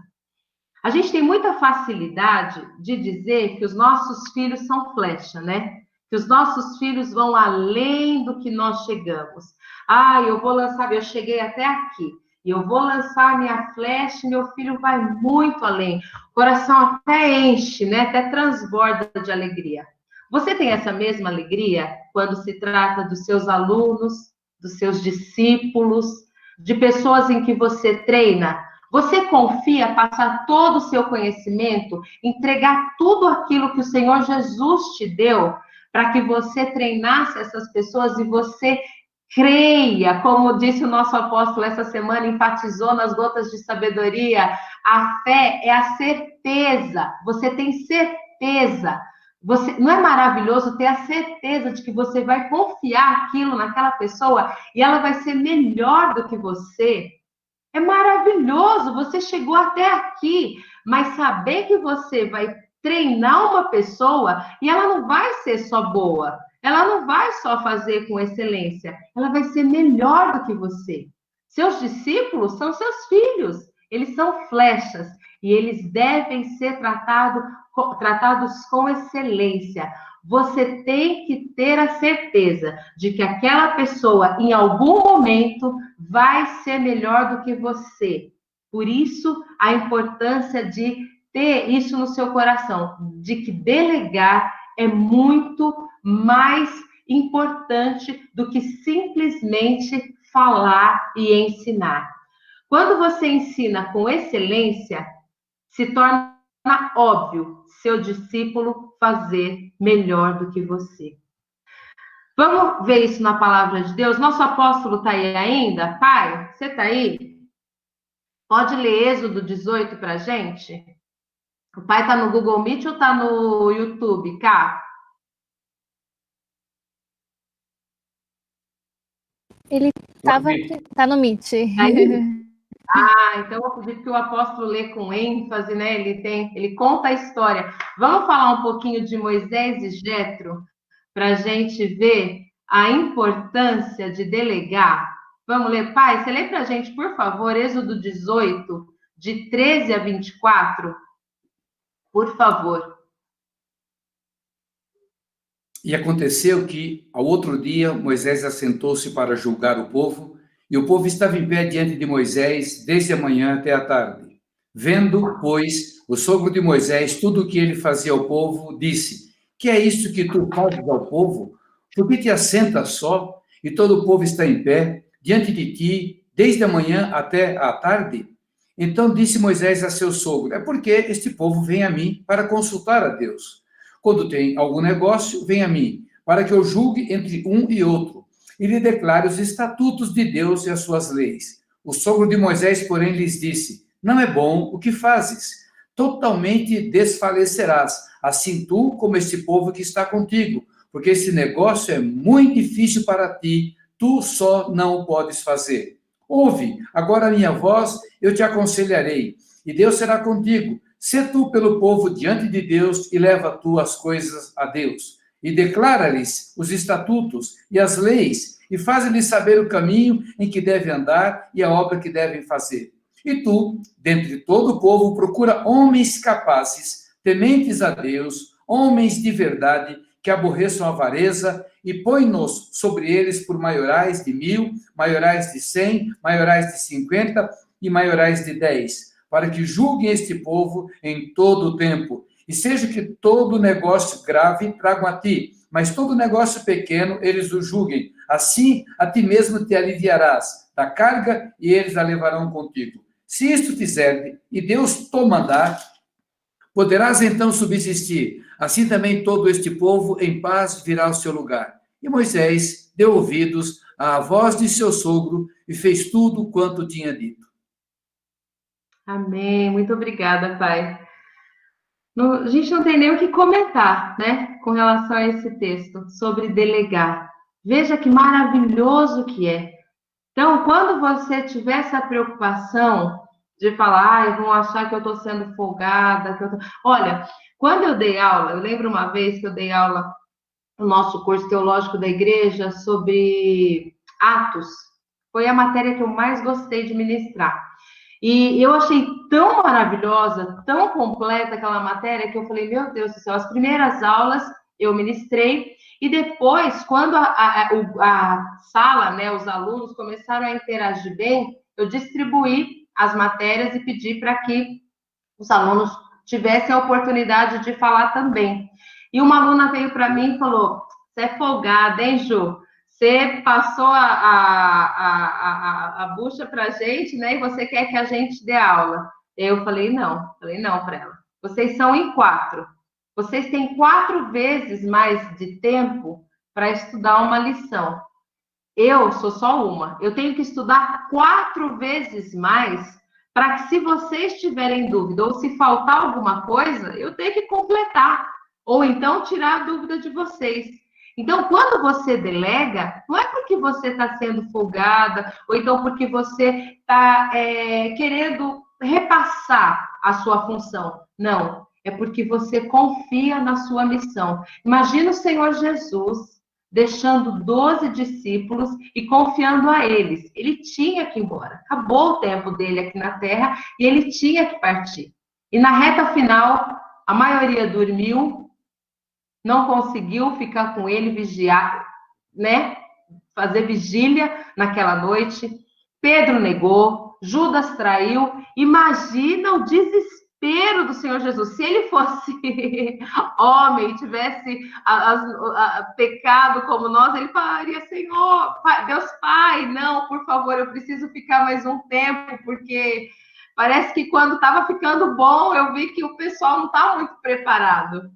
A gente tem muita facilidade de dizer que os nossos filhos são flecha, né? Que os nossos filhos vão além do que nós chegamos. Ah, eu vou lançar, eu cheguei até aqui, e eu vou lançar minha flecha e meu filho vai muito além. O coração até enche, né? Até transborda de alegria. Você tem essa mesma alegria quando se trata dos seus alunos, dos seus discípulos, de pessoas em que você treina? Você confia passar todo o seu conhecimento, entregar tudo aquilo que o Senhor Jesus te deu, para que você treinasse essas pessoas e você creia, como disse o nosso apóstolo essa semana, enfatizou nas gotas de sabedoria, a fé é a certeza, você tem certeza. Não é maravilhoso ter a certeza de que você vai confiar aquilo naquela pessoa e ela vai ser melhor do que você? É maravilhoso, você chegou até aqui, mas saber que você vai treinar uma pessoa e ela não vai ser só boa, ela não vai só fazer com excelência, ela vai ser melhor do que você. Seus discípulos são seus filhos, eles são flechas e eles devem ser tratados com excelência. Você tem que ter a certeza de que aquela pessoa, em algum momento, vai ser melhor do que você. Por isso, a importância de ter isso no seu coração, de que delegar é muito mais importante do que simplesmente falar e ensinar. Quando você ensina com excelência, se torna óbvio seu discípulo fazer melhor do que você. Vamos ver isso na palavra de Deus? Nosso apóstolo está aí ainda? Pai, você está aí? Pode ler Êxodo 18 para a gente? O pai está no Google Meet ou está no YouTube, Cá? Ele tá no Meet. Então eu vou pedir que o apóstolo lê com ênfase, né? Ele conta a história. Vamos falar um pouquinho de Moisés e Jetro para a gente ver a importância de delegar. Vamos ler, pai? Você lê para a gente, por favor, Êxodo 18, de 13 a 24? Por favor. E aconteceu que, ao outro dia, Moisés assentou-se para julgar o povo, e o povo estava em pé diante de Moisés desde a manhã até a tarde. Vendo, pois, o sogro de Moisés tudo o que ele fazia ao povo, disse: que é isso que tu fazes ao povo? Por que te assentas só, e todo o povo está em pé diante de ti, desde a manhã até a tarde? Então disse Moisés a seu sogro: é porque este povo vem a mim para consultar a Deus. Quando tem algum negócio, vem a mim, para que eu julgue entre um e outro, e lhe declare os estatutos de Deus e as suas leis. O sogro de Moisés, porém, lhes disse: não é bom o que fazes. Totalmente desfalecerás, assim tu como este povo que está contigo, porque esse negócio é muito difícil para ti, tu só não o podes fazer. Ouve, agora a minha voz, eu te aconselharei, e Deus será contigo. Sê tu pelo povo diante de Deus e leva tu as coisas a Deus. E declara-lhes os estatutos e as leis, e faz-lhes saber o caminho em que devem andar e a obra que devem fazer. E tu, dentre todo o povo, procura homens capazes, tementes a Deus, homens de verdade, que aborreçam a avareza, e põe-nos sobre eles por maiorais de 1000, maiorais de 100, maiorais de 50 e maiorais de 10, para que julguem este povo em todo o tempo. E seja que todo negócio grave tragam a ti, mas todo negócio pequeno eles o julguem. Assim, a ti mesmo te aliviarás da carga e eles a levarão contigo. Se isto fizer, e Deus te mandar, poderás então subsistir. Assim também todo este povo em paz virá ao seu lugar. E Moisés deu ouvidos à voz de seu sogro e fez tudo quanto tinha dito. Amém. Muito obrigada, pai. A gente não tem nem o que comentar, né, com relação a esse texto sobre delegar. Veja que maravilhoso que é. Então, quando você tiver essa preocupação de falar, vão achar que eu estou sendo folgada, Olha, quando eu dei aula, eu lembro uma vez que eu dei aula no nosso curso teológico da igreja sobre Atos. Foi a matéria que eu mais gostei de ministrar. E eu achei tão maravilhosa, tão completa aquela matéria, que eu falei, meu Deus do céu, as primeiras aulas eu ministrei, e depois, quando a sala, né, os alunos começaram a interagir bem, eu distribuí as matérias e pedi para que os alunos tivessem a oportunidade de falar também. E uma aluna veio para mim e falou, você é folgada, hein, Ju? Você passou a bucha para a gente, né? E você quer que a gente dê aula. Eu falei não para ela. Vocês são em 4. Vocês têm 4 vezes mais de tempo para estudar uma lição. Eu sou só uma. Eu tenho que estudar 4 vezes mais para que, se vocês tiverem dúvida ou se faltar alguma coisa, eu tenho que completar. Ou então tirar a dúvida de vocês. Então, quando você delega, não é porque você está sendo folgada, ou então porque você está querendo repassar a sua função. Não, é porque você confia na sua missão. Imagina o Senhor Jesus deixando 12 discípulos e confiando a eles. Ele tinha que ir embora. Acabou o tempo dele aqui na Terra e ele tinha que partir. E na reta final, a maioria dormiu, não conseguiu ficar com ele, vigiar, né? Fazer vigília naquela noite. Pedro negou, Judas traiu. Imagina o desespero desespero do Senhor Jesus. Se ele fosse homem, tivesse pecado como nós, ele falaria, Senhor, Deus Pai, não, por favor, eu preciso ficar mais um tempo, porque parece que quando estava ficando bom, eu vi que o pessoal não está muito preparado.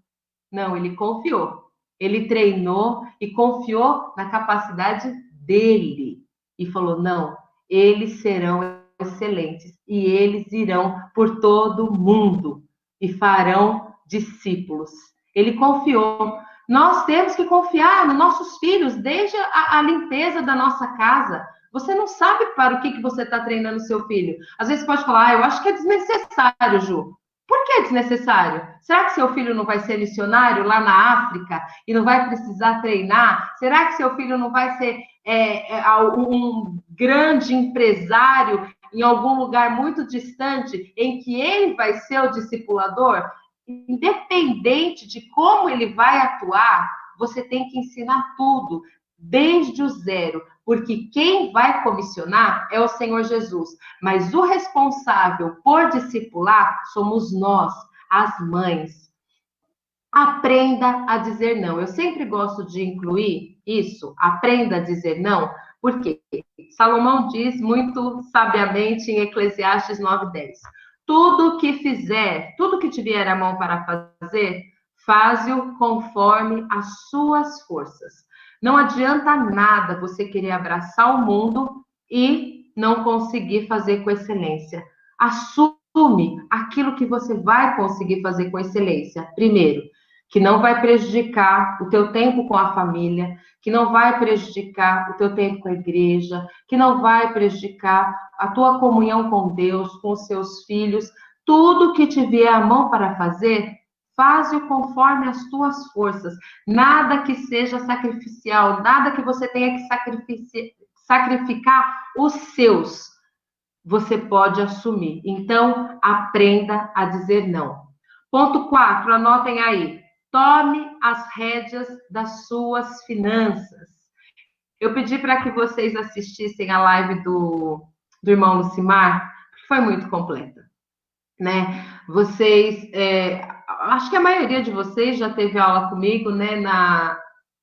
Não, ele confiou. Ele treinou e confiou na capacidade dele. E falou, não, eles serão excelentes e eles irão por todo o mundo e farão discípulos. Ele confiou. Nós temos que confiar nos nossos filhos, desde a limpeza da nossa casa. Você não sabe para o que você está treinando seu filho. Às vezes pode falar, eu acho que é desnecessário, Ju. Por que é desnecessário? Será que seu filho não vai ser missionário lá na África e não vai precisar treinar? Será que seu filho não vai ser um grande empresário em algum lugar muito distante em que ele vai ser o discipulador? Independente de como ele vai atuar, você tem que ensinar tudo, desde o zero, porque quem vai comissionar é o Senhor Jesus, mas o responsável por discipular somos nós, as mães. Aprenda a dizer não. Eu sempre gosto de incluir isso, aprenda a dizer não, porque Salomão diz muito sabiamente em Eclesiastes 9:10, tudo que fizer, tudo que te vier à mão para fazer, faze-o conforme as suas forças. Não adianta nada você querer abraçar o mundo e não conseguir fazer com excelência. Assume aquilo que você vai conseguir fazer com excelência. Primeiro, que não vai prejudicar o teu tempo com a família, que não vai prejudicar o teu tempo com a igreja, que não vai prejudicar a tua comunhão com Deus, com os seus filhos. Tudo que te vier à mão para fazer, faz-o conforme as tuas forças. Nada que seja sacrificial, nada que você tenha que sacrificar os seus, você pode assumir. Então, aprenda a dizer não. Ponto 4, anotem aí. Tome as rédeas das suas finanças. Eu pedi para que vocês assistissem a live do irmão Lucimar, que foi muito completa, né? Vocês, acho que a maioria de vocês já teve aula comigo, né,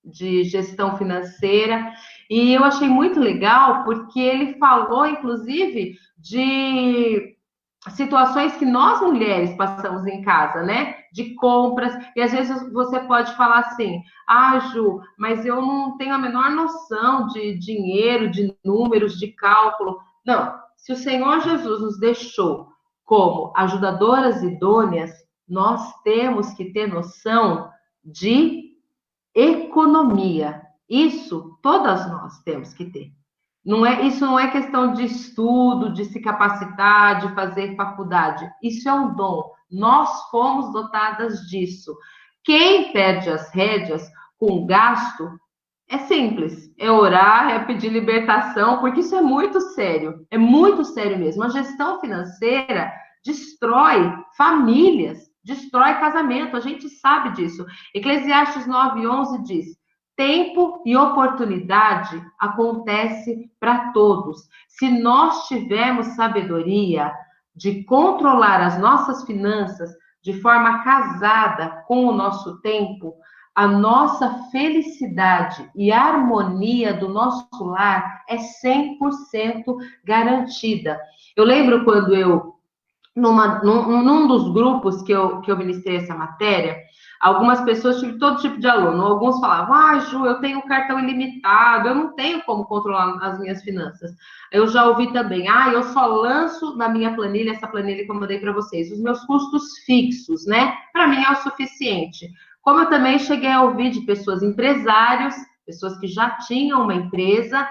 de gestão financeira, e eu achei muito legal, porque ele falou, inclusive, de situações que nós mulheres passamos em casa, né? De compras, e às vezes você pode falar assim, Ju, mas eu não tenho a menor noção de dinheiro, de números, de cálculo. Não, se o Senhor Jesus nos deixou como ajudadoras idôneas, nós temos que ter noção de economia. Isso todas nós temos que ter. Isso não é questão de estudo, de se capacitar, de fazer faculdade. Isso é um dom. Nós fomos dotadas disso. Quem perde as rédeas com gasto é simples. É orar, é pedir libertação, porque isso é muito sério mesmo. A gestão financeira destrói famílias, destrói casamento. A gente sabe disso. Eclesiastes 9:11 diz: tempo e oportunidade acontece para todos. Se nós tivermos sabedoria de controlar as nossas finanças de forma casada com o nosso tempo, a nossa felicidade e a harmonia do nosso lar é 100% garantida. Eu lembro quando num dos grupos que eu ministrei essa matéria, algumas pessoas, tive todo tipo de aluno, alguns falavam, Ju, eu tenho cartão ilimitado, eu não tenho como controlar as minhas finanças. Eu já ouvi também, eu só lanço na minha planilha, essa planilha que eu mandei para vocês, os meus custos fixos, né? Para mim é o suficiente. Como eu também cheguei a ouvir de pessoas empresários, pessoas que já tinham uma empresa,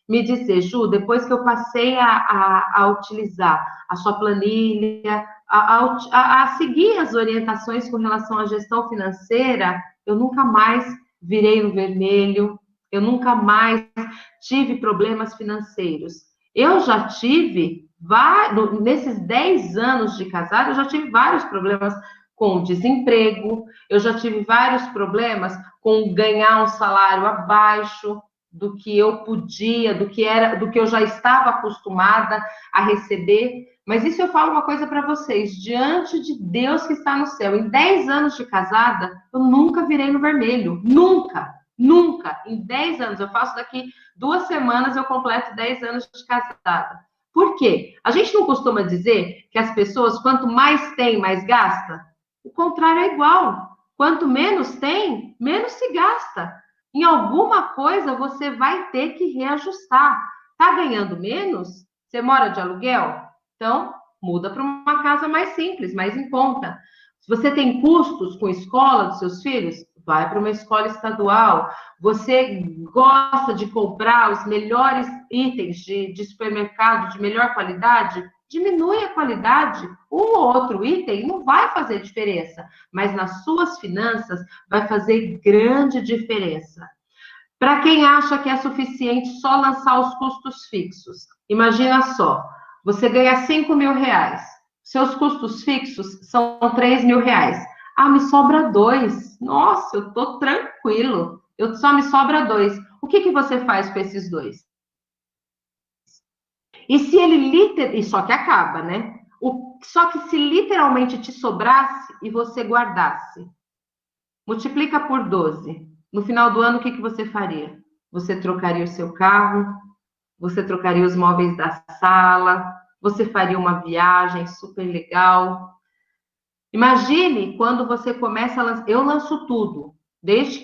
me dizer, Ju, depois que eu passei a utilizar a sua planilha, a seguir as orientações com relação à gestão financeira, eu nunca mais virei no vermelho, eu nunca mais tive problemas financeiros. Eu já tive, nesses 10 anos de casado, eu já tive vários problemas com desemprego, eu já tive vários problemas com ganhar um salário abaixo, do que eu podia, do que eu já estava acostumada a receber. Mas isso eu falo uma coisa para vocês, diante de Deus que está no céu, em 10 anos de casada, eu nunca virei no vermelho, nunca, nunca, em 10 anos, eu faço daqui 2 semanas, eu completo 10 anos de casada. Por quê? A gente não costuma dizer que as pessoas, quanto mais tem, mais gasta? O contrário é igual. Quanto menos tem, menos se gasta. Em alguma coisa você vai ter que reajustar. Tá ganhando menos? Você mora de aluguel? Então, muda para uma casa mais simples, mais em conta. Se você tem custos com a escola dos seus filhos, vai para uma escola estadual. Você gosta de comprar os melhores itens de supermercado de melhor qualidade? Diminui a qualidade. Um ou outro item não vai fazer diferença, mas nas suas finanças vai fazer grande diferença. Para quem acha que é suficiente só lançar os custos fixos, imagina só, você ganha 5 mil reais, seus custos fixos são 3 mil reais. Ah, me sobra 2. Nossa, eu tô tranquilo, só me sobra 2. O que você faz com esses 2? E se ele só que acaba, né? Só que se literalmente te sobrasse e você guardasse, multiplica por 12. No final do ano, o que você faria? Você trocaria o seu carro, você trocaria os móveis da sala, você faria uma viagem super legal. Imagine quando você começa a lançar. Eu lanço tudo.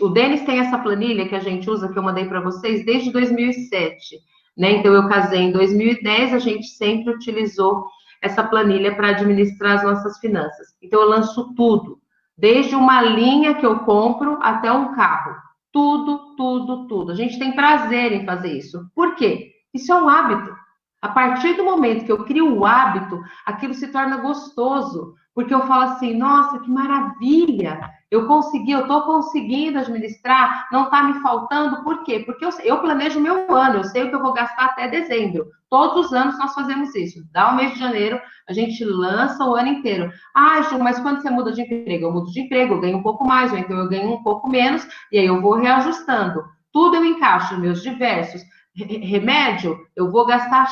O Denis tem essa planilha que a gente usa, que eu mandei para vocês, desde 2007. Né? Então, eu casei em 2010, a gente sempre utilizou essa planilha para administrar as nossas finanças. Então, eu lanço tudo. Desde uma linha que eu compro até um carro. Tudo, tudo, tudo. A gente tem prazer em fazer isso. Por quê? Isso é um hábito. A partir do momento que eu crio o hábito, aquilo se torna gostoso. Porque eu falo assim, nossa, que maravilha! Eu estou conseguindo administrar, não está me faltando. Por quê? Porque eu planejo o meu ano, eu sei o que eu vou gastar até dezembro. Todos os anos nós fazemos isso. Dá o mês de janeiro, a gente lança o ano inteiro. Ah, Ju, mas quando você muda de emprego? Eu mudo de emprego, eu ganho um pouco mais, ou então eu ganho um pouco menos, e aí eu vou reajustando. Tudo eu encaixo, meus diversos. Remédio, eu vou gastar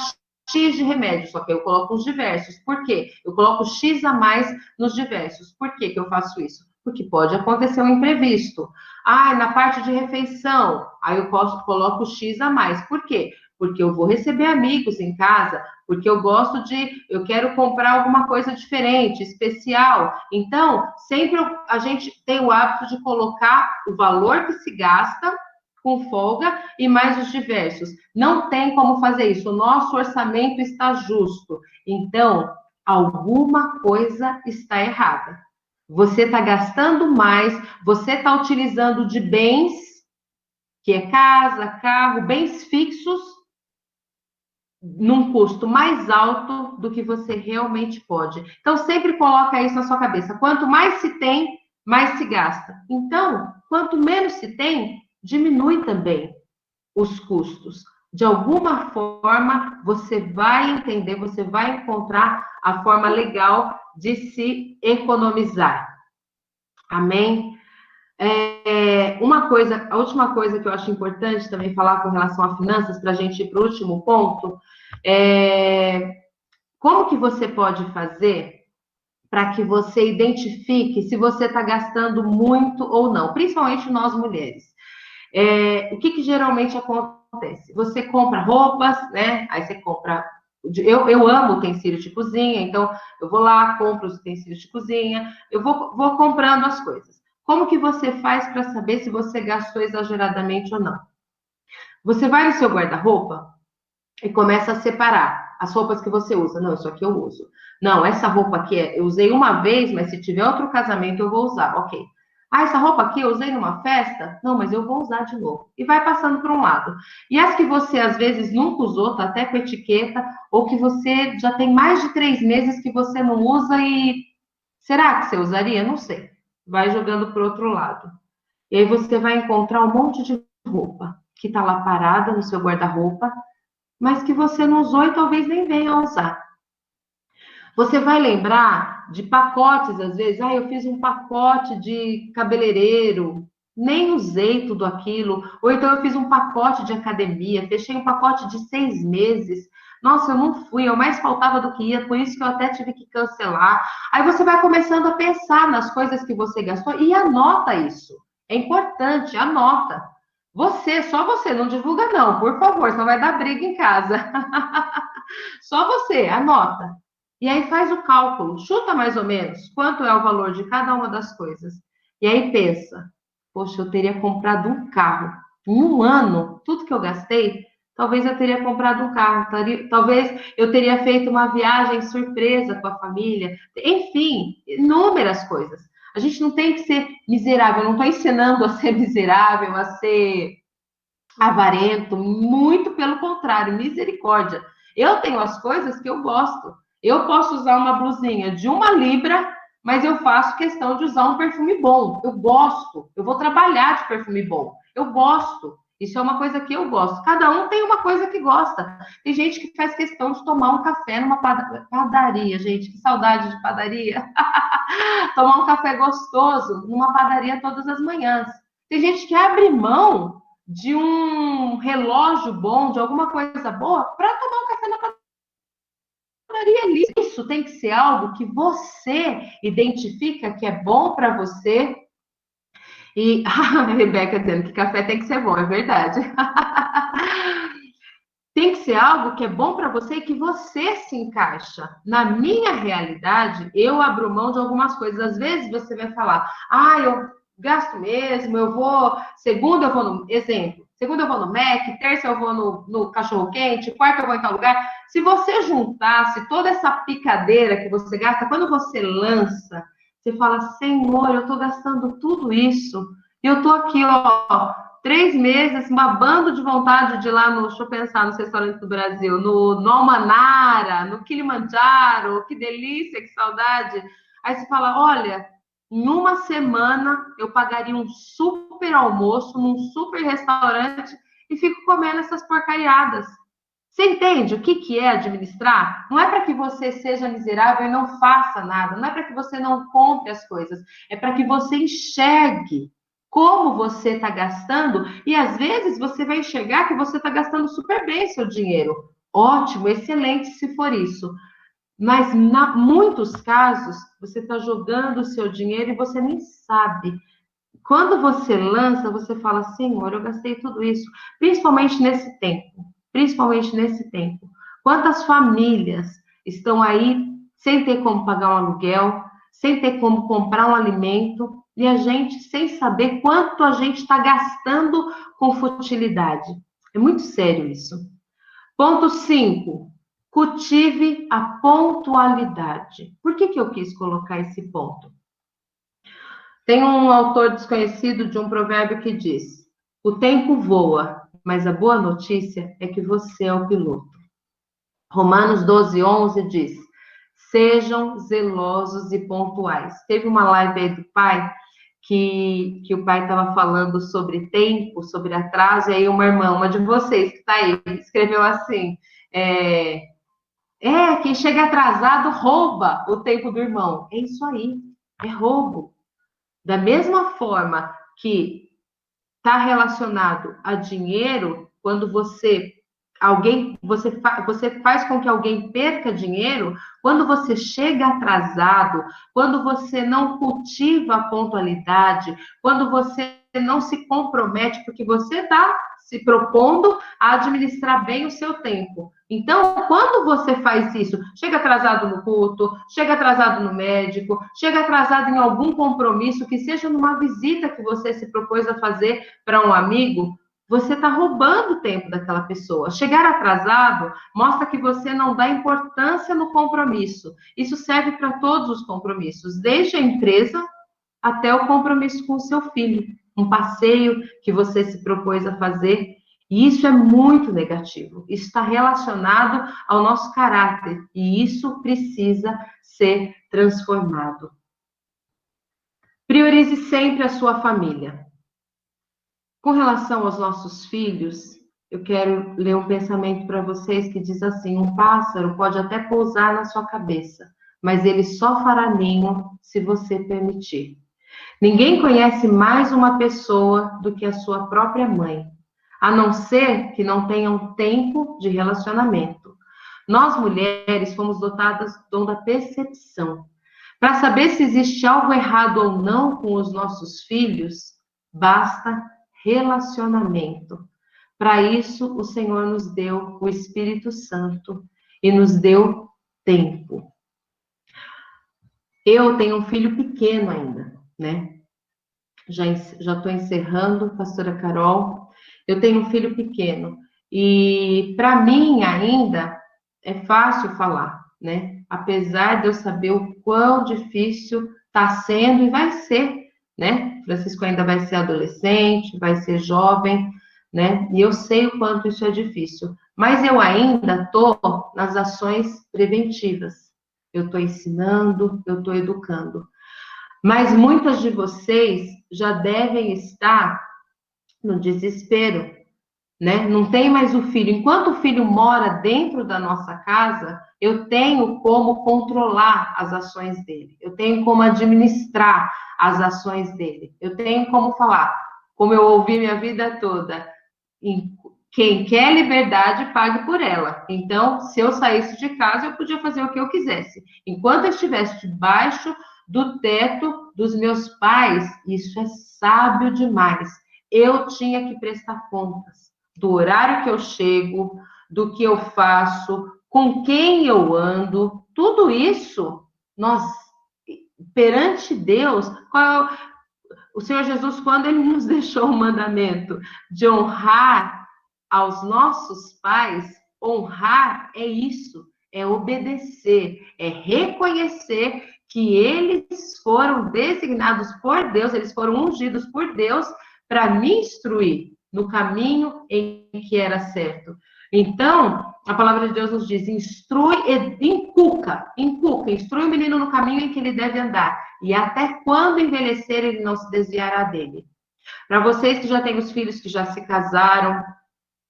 X de remédio, só que eu coloco os diversos. Por quê? Eu coloco X a mais nos diversos. Por que eu faço isso? Porque pode acontecer um imprevisto. Ah, na parte de refeição, aí eu coloco X a mais. Por quê? Porque eu vou receber amigos em casa, porque eu quero comprar alguma coisa diferente, especial. Então, sempre a gente tem o hábito de colocar o valor que se gasta com folga e mais os diversos. Não tem como fazer isso. O nosso orçamento está justo. Então, alguma coisa está errada. Você está gastando mais, você está utilizando de bens, que é casa, carro, bens fixos, num custo mais alto do que você realmente pode. Então, sempre coloca isso na sua cabeça. Quanto mais se tem, mais se gasta. Então, quanto menos se tem, diminui também os custos. De alguma forma, você vai entender, você vai encontrar a forma legal de se economizar. Amém? A última coisa que eu acho importante também falar com relação a finanças, para a gente ir para o último ponto, como que você pode fazer para que você identifique se você está gastando muito ou não, principalmente nós mulheres. O que geralmente acontece? Você compra roupas, né? Aí você compra. Eu amo utensílios de cozinha, então eu vou lá, compro os utensílios de cozinha, eu vou comprando as coisas. Como que você faz para saber se você gastou exageradamente ou não? Você vai no seu guarda-roupa e começa a separar as roupas que você usa. Não, isso aqui eu uso. Não, essa roupa aqui eu usei uma vez, mas se tiver outro casamento eu vou usar. Ok. Ah, essa roupa aqui eu usei numa festa? Não, mas eu vou usar de novo. E vai passando por um lado. E as que você, às vezes, nunca usou, tá até com etiqueta, ou que você já tem mais de 3 meses que você não usa e... Será que você usaria? Não sei. Vai jogando para o outro lado. E aí você vai encontrar um monte de roupa que tá lá parada no seu guarda-roupa, mas que você não usou e talvez nem venha a usar. Você vai lembrar de pacotes, às vezes, eu fiz um pacote de cabeleireiro, nem usei tudo aquilo, ou então eu fiz um pacote de academia, fechei um pacote de 6 meses, nossa, eu não fui, eu mais faltava do que ia, por isso que eu até tive que cancelar. Aí você vai começando a pensar nas coisas que você gastou e anota isso. É importante, anota. Você, só você, não divulga não, por favor, senão vai dar briga em casa. Só você, anota. E aí faz o cálculo, chuta mais ou menos quanto é o valor de cada uma das coisas. E aí pensa, poxa, eu teria comprado um carro. Em um ano, tudo que eu gastei, talvez eu teria comprado um carro. Talvez eu teria feito uma viagem surpresa com a família. Enfim, inúmeras coisas. A gente não tem que ser miserável. Eu não estou ensinando a ser miserável, a ser avarento. Muito pelo contrário, misericórdia. Eu tenho as coisas que eu gosto. Eu posso usar uma blusinha de 1 libra, mas eu faço questão de usar um perfume bom. Eu gosto. Eu vou trabalhar de perfume bom. Eu gosto. Isso é uma coisa que eu gosto. Cada um tem uma coisa que gosta. Tem gente que faz questão de tomar um café numa padaria, gente. Que saudade de padaria. Tomar um café gostoso numa padaria todas as manhãs. Tem gente que abre mão de um relógio bom, de alguma coisa boa, para tomar um café na padaria. Isso tem que ser algo que você identifica que é bom para você. E a Rebeca dizendo que café tem que ser bom, é verdade. Tem que ser algo que é bom para você e que você se encaixa. Na minha realidade, eu abro mão de algumas coisas. Às vezes você vai falar, eu gasto mesmo, eu vou, segunda eu vou no, exemplo, segunda eu vou no Mac, terça eu vou no cachorro-quente, quarta eu vou em tal lugar. Se você juntasse toda essa picadeira que você gasta, quando você lança, você fala, Senhor, eu estou gastando tudo isso, e eu estou aqui, 3 meses, babando de vontade de ir lá no, deixa eu pensar, nos restaurantes do Brasil, no Almanara, no Kilimanjaro, que delícia, que saudade. Aí você fala, olha, em uma semana eu pagaria um super almoço num super restaurante e fico comendo essas porcariadas. Você entende o que é administrar? Não é para que você seja miserável e não faça nada, não é para que você não compre as coisas, é para que você enxergue como você está gastando, e às vezes você vai enxergar que você está gastando super bem seu dinheiro. Ótimo, excelente se for isso. Mas, em muitos casos, você está jogando o seu dinheiro e você nem sabe. Quando você lança, você fala, Senhor, eu gastei tudo isso, principalmente nesse tempo. Principalmente nesse tempo. Quantas famílias estão aí sem ter como pagar um aluguel, sem ter como comprar um alimento, e a gente sem saber quanto a gente está gastando com futilidade. É muito sério isso. Ponto 5. Cultive a pontualidade. Por que eu quis colocar esse ponto? Tem um autor desconhecido de um provérbio que diz, o tempo voa, mas a boa notícia é que você é o piloto. Romanos 12:11 diz, sejam zelosos e pontuais. Teve uma live aí do pai, que o pai estava falando sobre tempo, sobre atraso, e aí uma irmã, uma de vocês que está aí, escreveu assim, quem chega atrasado rouba o tempo do irmão. É isso aí, é roubo. Da mesma forma que está relacionado a dinheiro, quando você faz com que alguém perca dinheiro, quando você chega atrasado, quando você não cultiva a pontualidade, quando você não se compromete, porque você está se propondo a administrar bem o seu tempo. Então, quando você faz isso, chega atrasado no culto, chega atrasado no médico, chega atrasado em algum compromisso, que seja numa visita que você se propôs a fazer para um amigo, você está roubando o tempo daquela pessoa. Chegar atrasado mostra que você não dá importância no compromisso. Isso serve para todos os compromissos, desde a empresa até o compromisso com o seu filho. Um passeio que você se propôs a fazer. E isso é muito negativo. Isso está relacionado ao nosso caráter. E isso precisa ser transformado. Priorize sempre a sua família. Com relação aos nossos filhos, eu quero ler um pensamento para vocês que diz assim, um pássaro pode até pousar na sua cabeça, mas ele só fará ninho se você permitir. Ninguém conhece mais uma pessoa do que a sua própria mãe, a não ser que não tenham tempo de relacionamento. Nós, mulheres, fomos dotadas do dom da percepção. Para saber se existe algo errado ou não com os nossos filhos, basta relacionamento. Para isso, o Senhor nos deu o Espírito Santo e nos deu tempo. Eu tenho um filho pequeno ainda, né? Já estou encerrando, pastora Carol. Eu tenho um filho pequeno e para mim ainda é fácil falar, né? Apesar de eu saber o quão difícil está sendo e vai ser, né? Francisco ainda vai ser adolescente, vai ser jovem, né? E eu sei o quanto isso é difícil. Mas eu ainda estou nas ações preventivas. Eu estou ensinando, eu estou educando. Mas muitas de vocês já devem estar no desespero, né? Não tem mais o filho. Enquanto o filho mora dentro da nossa casa, eu tenho como controlar as ações dele. Eu tenho como administrar as ações dele. Eu tenho como falar, como eu ouvi minha vida toda, quem quer liberdade, pague por ela. Então, se eu saísse de casa, eu podia fazer o que eu quisesse. Enquanto eu estivesse debaixo do teto dos meus pais, isso é sábio demais. Eu tinha que prestar contas do horário que eu chego, do que eu faço, com quem eu ando, tudo isso, nós, perante Deus, o Senhor Jesus, quando Ele nos deixou o mandamento de honrar aos nossos pais, honrar é isso, é obedecer, é reconhecer que eles foram designados por Deus, eles foram ungidos por Deus para me instruir no caminho em que era certo. Então, a palavra de Deus nos diz, instrui e instrui o menino no caminho em que ele deve andar, e até quando envelhecer ele não se desviará dele. Para vocês que já têm os filhos que já se casaram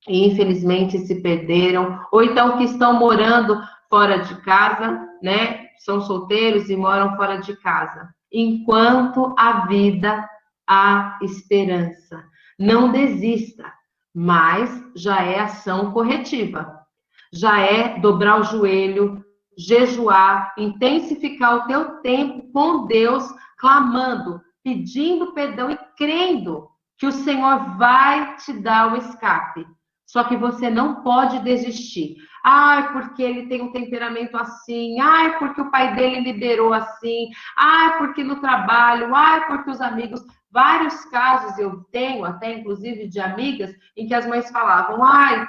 e infelizmente se perderam, ou então que estão morando fora de casa, né? São solteiros e moram fora de casa. Enquanto há vida, há esperança. Não desista, mas já é ação corretiva. Já é dobrar o joelho, jejuar, intensificar o teu tempo com Deus, clamando, pedindo perdão e crendo que o Senhor vai te dar o escape. Só que você não pode desistir. Ai, porque ele tem um temperamento assim. Ai, porque o pai dele liberou assim. Ai, porque no trabalho. Ai, porque os amigos. Vários casos eu tenho, até inclusive de amigas, em que as mães falavam, ai, o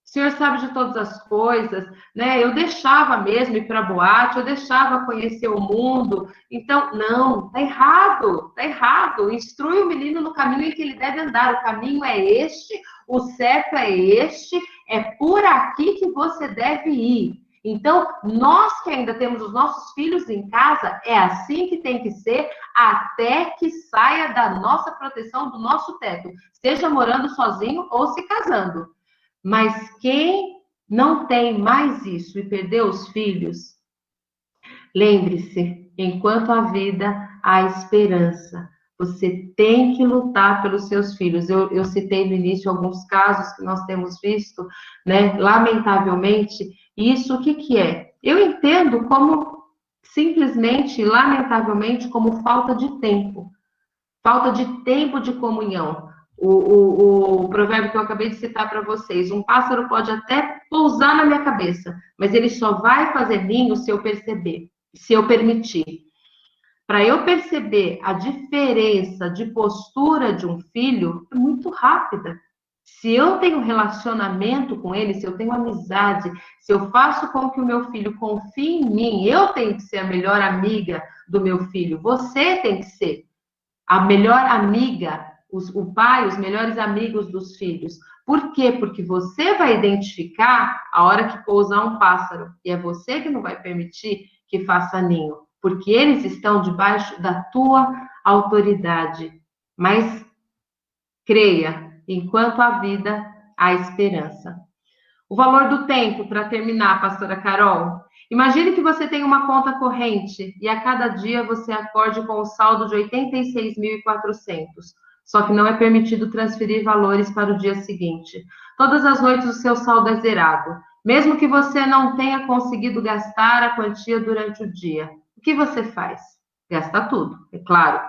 senhor sabe de todas as coisas, né? Eu deixava mesmo ir para boate, eu deixava conhecer o mundo. Então, não, tá errado, tá errado. Instrui o menino no caminho em que ele deve andar. O caminho é este, o certo é este, é por aqui que você deve ir. Então, nós que ainda temos os nossos filhos em casa, é assim que tem que ser, até que saia da nossa proteção, do nosso teto, seja morando sozinho ou se casando. Mas quem não tem mais isso e perdeu os filhos, lembre-se, enquanto há vida, há esperança. Você tem que lutar pelos seus filhos. Eu citei no início alguns casos que nós temos visto, né? Lamentavelmente, isso o que é? Eu entendo como, simplesmente, lamentavelmente, como falta de tempo de comunhão. O provérbio que eu acabei de citar para vocês, um pássaro pode até pousar na minha cabeça, mas ele só vai fazer ninho se eu perceber, se eu permitir. Para eu perceber a diferença de postura de um filho, é muito rápida. Se eu tenho relacionamento com ele, se eu tenho amizade, se eu faço com que o meu filho confie em mim, eu tenho que ser a melhor amiga do meu filho, você tem que ser a melhor amiga, o pai, os melhores amigos dos filhos. Por quê? Porque você vai identificar a hora que pousar um pássaro, e é você que não vai permitir que faça ninho, porque eles estão debaixo da tua autoridade. Mas creia, enquanto há vida, há esperança. O valor do tempo, para terminar, pastora Carol, Imagine que você tem uma conta corrente e a cada dia você acorde com o saldo de 86.400. Só que não é permitido transferir valores para o dia seguinte. Todas as noites o seu saldo é zerado, mesmo que você não tenha conseguido gastar a quantia durante o dia. O que você faz? Gasta tudo, é claro.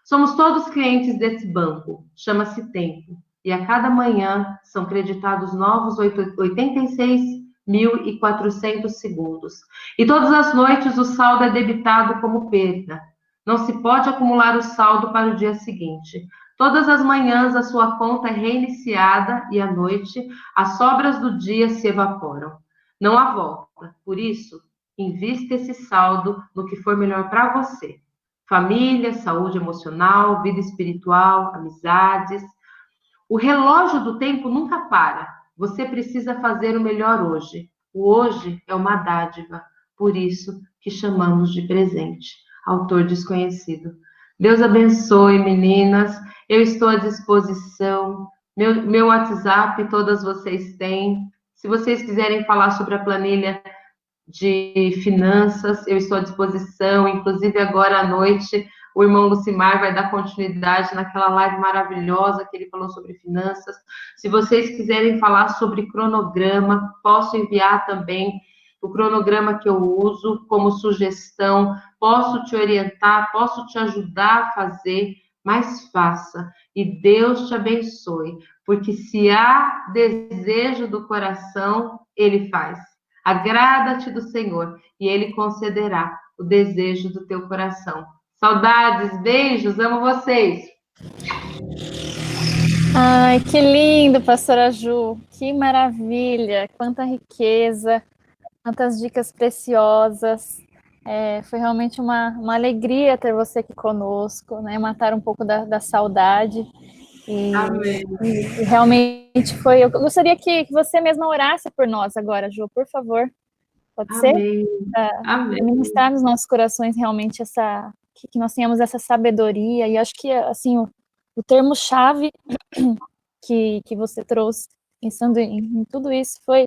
Somos todos clientes desse banco, chama-se Tempo, e a cada manhã são creditados novos 86.400 segundos. E todas as noites o saldo é debitado como perda. Não se pode acumular o saldo para o dia seguinte. Todas as manhãs a sua conta é reiniciada e à noite as sobras do dia se evaporam. Não há volta. Por isso, invista esse saldo no que for melhor para você. Família, saúde emocional, vida espiritual, amizades. O relógio do tempo nunca para. Você precisa fazer o melhor hoje. O hoje é uma dádiva, por isso que chamamos de presente. Autor desconhecido. Deus abençoe, meninas. Eu estou à disposição. Meu WhatsApp, todas vocês têm. Se vocês quiserem falar sobre a planilha de finanças, eu estou à disposição. Inclusive, agora à noite, o irmão Lucimar vai dar continuidade naquela live maravilhosa que ele falou sobre finanças. Se vocês quiserem falar sobre cronograma, posso enviar também o cronograma que eu uso como sugestão. Posso te orientar, posso te ajudar a fazer, mas faça. E Deus te abençoe, porque se há desejo do coração, Ele faz. Agrada-te do Senhor e Ele concederá o desejo do teu coração. Saudades, beijos, amo vocês. Ai, que lindo, pastora Ju, que maravilha, quanta riqueza, quantas dicas preciosas. Foi realmente uma alegria ter você aqui conosco, né? Matar um pouco da saudade. Amém. E realmente foi. Eu gostaria que você mesma orasse por nós agora, Ju, por favor. Pode ser? Amém. Amém. Ministrar nos nossos corações realmente que nós tenhamos essa sabedoria. E acho que assim o termo-chave que você trouxe, pensando em tudo isso, foi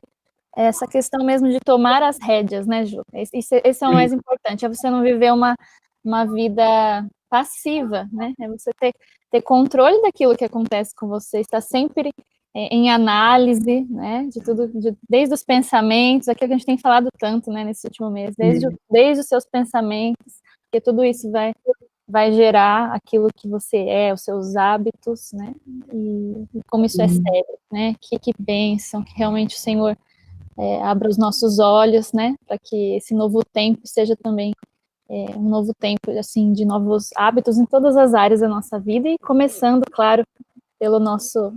essa questão mesmo de tomar as rédeas, né, Ju? Esse é o mais importante, é você não viver uma vida passiva, né? É você ter controle daquilo que acontece com você, estar sempre em análise, né, de tudo, desde os pensamentos, aquilo que a gente tem falado tanto, né, nesse último mês, desde os seus pensamentos, porque tudo isso vai gerar aquilo que você é, os seus hábitos, né, e como isso é sério, né, que bênção, que realmente o Senhor abra os nossos olhos, né, para que esse novo tempo seja também um novo tempo, assim, de novos hábitos em todas as áreas da nossa vida, e começando, claro, pelo nosso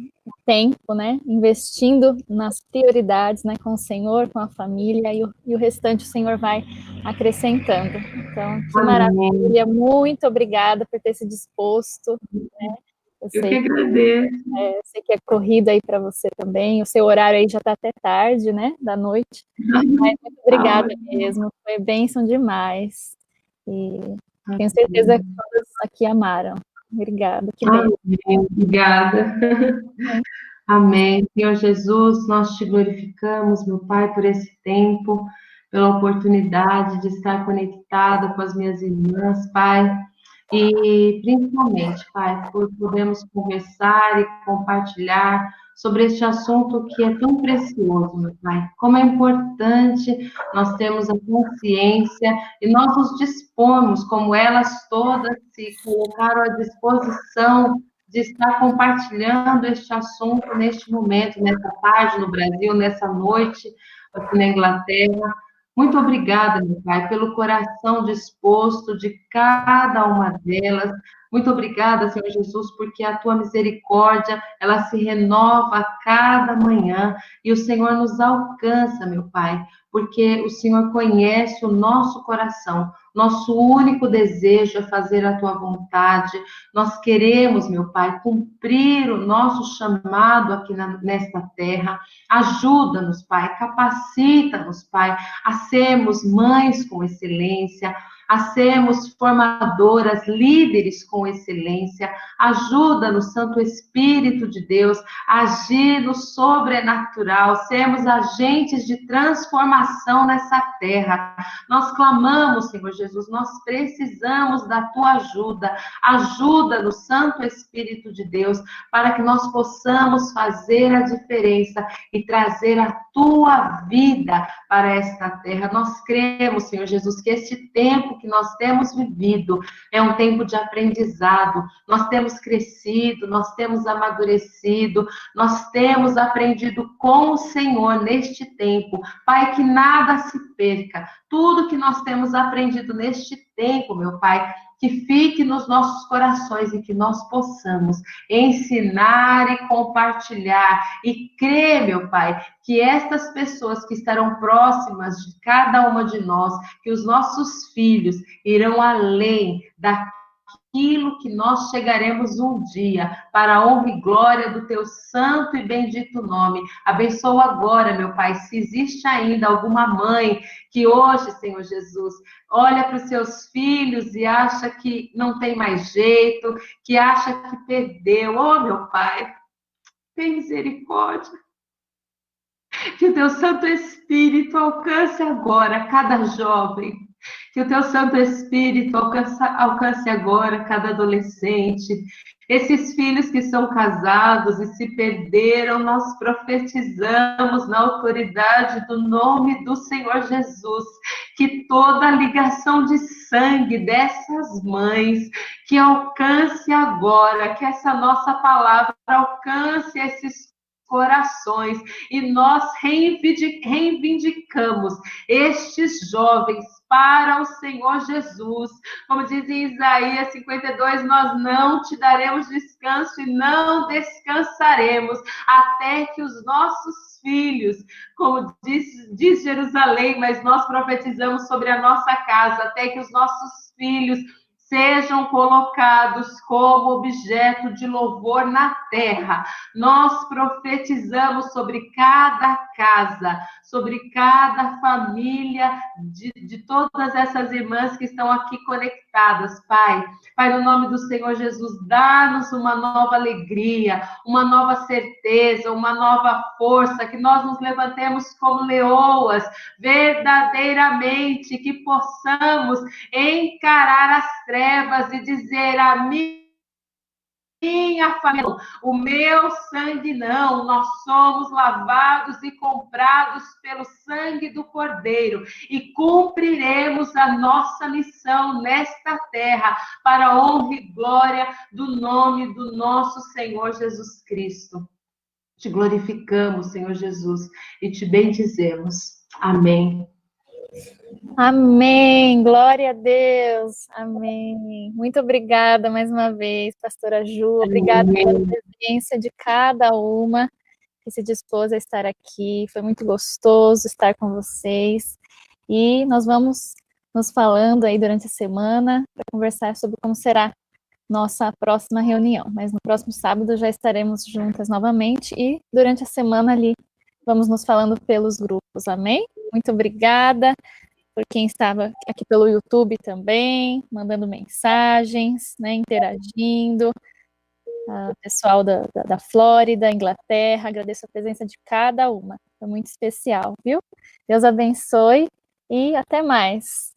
tempo, né, investindo nas prioridades, né, com o Senhor, com a família, e o restante o Senhor vai acrescentando. Então, que maravilha, muito obrigada por ter se disposto, né? Eu que agradeço. Sei que é corrida aí para você também, o seu horário aí já está até tarde, né, da noite, mas muito obrigada mesmo, foi bênção demais, e tenho certeza que todas aqui amaram. Obrigada, que bem. Amém, obrigada. Amém. Senhor Jesus, nós te glorificamos, meu Pai, por esse tempo, pela oportunidade de estar conectada com as minhas irmãs, Pai, e principalmente, Pai, por podermos conversar e compartilhar sobre este assunto que é tão precioso, meu Pai. Como é importante nós termos a consciência e nós nos dispormos, como elas todas se colocaram à disposição de estar compartilhando este assunto neste momento, nessa tarde no Brasil, nessa noite aqui na Inglaterra. Muito obrigada, meu Pai, pelo coração disposto de cada uma delas. Muito obrigada, Senhor Jesus, porque a tua misericórdia, ela se renova a cada manhã e o Senhor nos alcança, meu Pai, porque o Senhor conhece o nosso coração. Nosso único desejo é fazer a tua vontade. Nós queremos, meu Pai, cumprir o nosso chamado aqui nesta terra. Ajuda-nos, Pai, capacita-nos, Pai, a sermos mães com excelência, a sermos formadoras, líderes com excelência. Ajuda-nos, Santo Espírito de Deus, a agir no sobrenatural, sermos agentes de transformação nessa terra. Nós clamamos, Senhor Jesus, nós precisamos da tua ajuda. Ajuda-nos, Santo Espírito de Deus, para que nós possamos fazer a diferença e trazer a tua vida para esta terra. Nós cremos, Senhor Jesus, que este tempo que nós temos vivido é um tempo de aprendizado. Nós temos crescido, nós temos amadurecido, nós temos aprendido com o Senhor neste tempo. Pai, que nada se perca. Tudo que nós temos aprendido neste tempo, meu Pai, que fique nos nossos corações e que nós possamos ensinar e compartilhar e crer, meu Pai, que estas pessoas que estarão próximas de cada uma de nós, que os nossos filhos irão além daquilo que nós chegaremos um dia, para a honra e glória do teu santo e bendito nome. Abençoa agora, meu Pai, se existe ainda alguma mãe que hoje, Senhor Jesus, olha para os seus filhos e acha que não tem mais jeito, que acha que perdeu. Oh, meu Pai, tem misericórdia. Que o teu Santo Espírito alcance agora cada jovem. Que o teu Santo Espírito alcance agora cada adolescente. Esses filhos que são casados e se perderam, nós profetizamos na autoridade do nome do Senhor Jesus, que toda ligação de sangue dessas mães, que alcance agora, que essa nossa palavra alcance esses corações, e nós reivindicamos estes jovens para o Senhor Jesus. Como diz em Isaías 52, nós não te daremos descanso e não descansaremos até que os nossos filhos, como diz Jerusalém, mas nós profetizamos sobre a nossa casa, até que os nossos filhos sejam colocados como objeto de louvor na terra. Nós profetizamos sobre cada casa, sobre cada família de todas essas irmãs que estão aqui conectadas, Pai. Pai, no nome do Senhor Jesus, dá-nos uma nova alegria, uma nova certeza, uma nova força, que nós nos levantemos como leoas, verdadeiramente, que possamos encarar as trevas e dizer: a minha família, o meu sangue não, nós somos lavados e comprados pelo sangue do Cordeiro e cumpriremos a nossa missão nesta terra para a honra e glória do nome do nosso Senhor Jesus Cristo. Te glorificamos, Senhor Jesus, e te bendizemos. Amém. Amém, glória a Deus, amém. Muito obrigada mais uma vez, pastora Ju, obrigada pela presença de cada uma que se dispôs a estar aqui, foi muito gostoso estar com vocês, e nós vamos nos falando aí durante a semana para conversar sobre como será nossa próxima reunião, mas no próximo sábado já estaremos juntas novamente, e durante a semana ali vamos nos falando pelos grupos, amém? Muito obrigada por quem estava aqui pelo YouTube também, mandando mensagens, né, interagindo, pessoal da Flórida, Inglaterra, agradeço a presença de cada uma, foi muito especial, viu? Deus abençoe e até mais.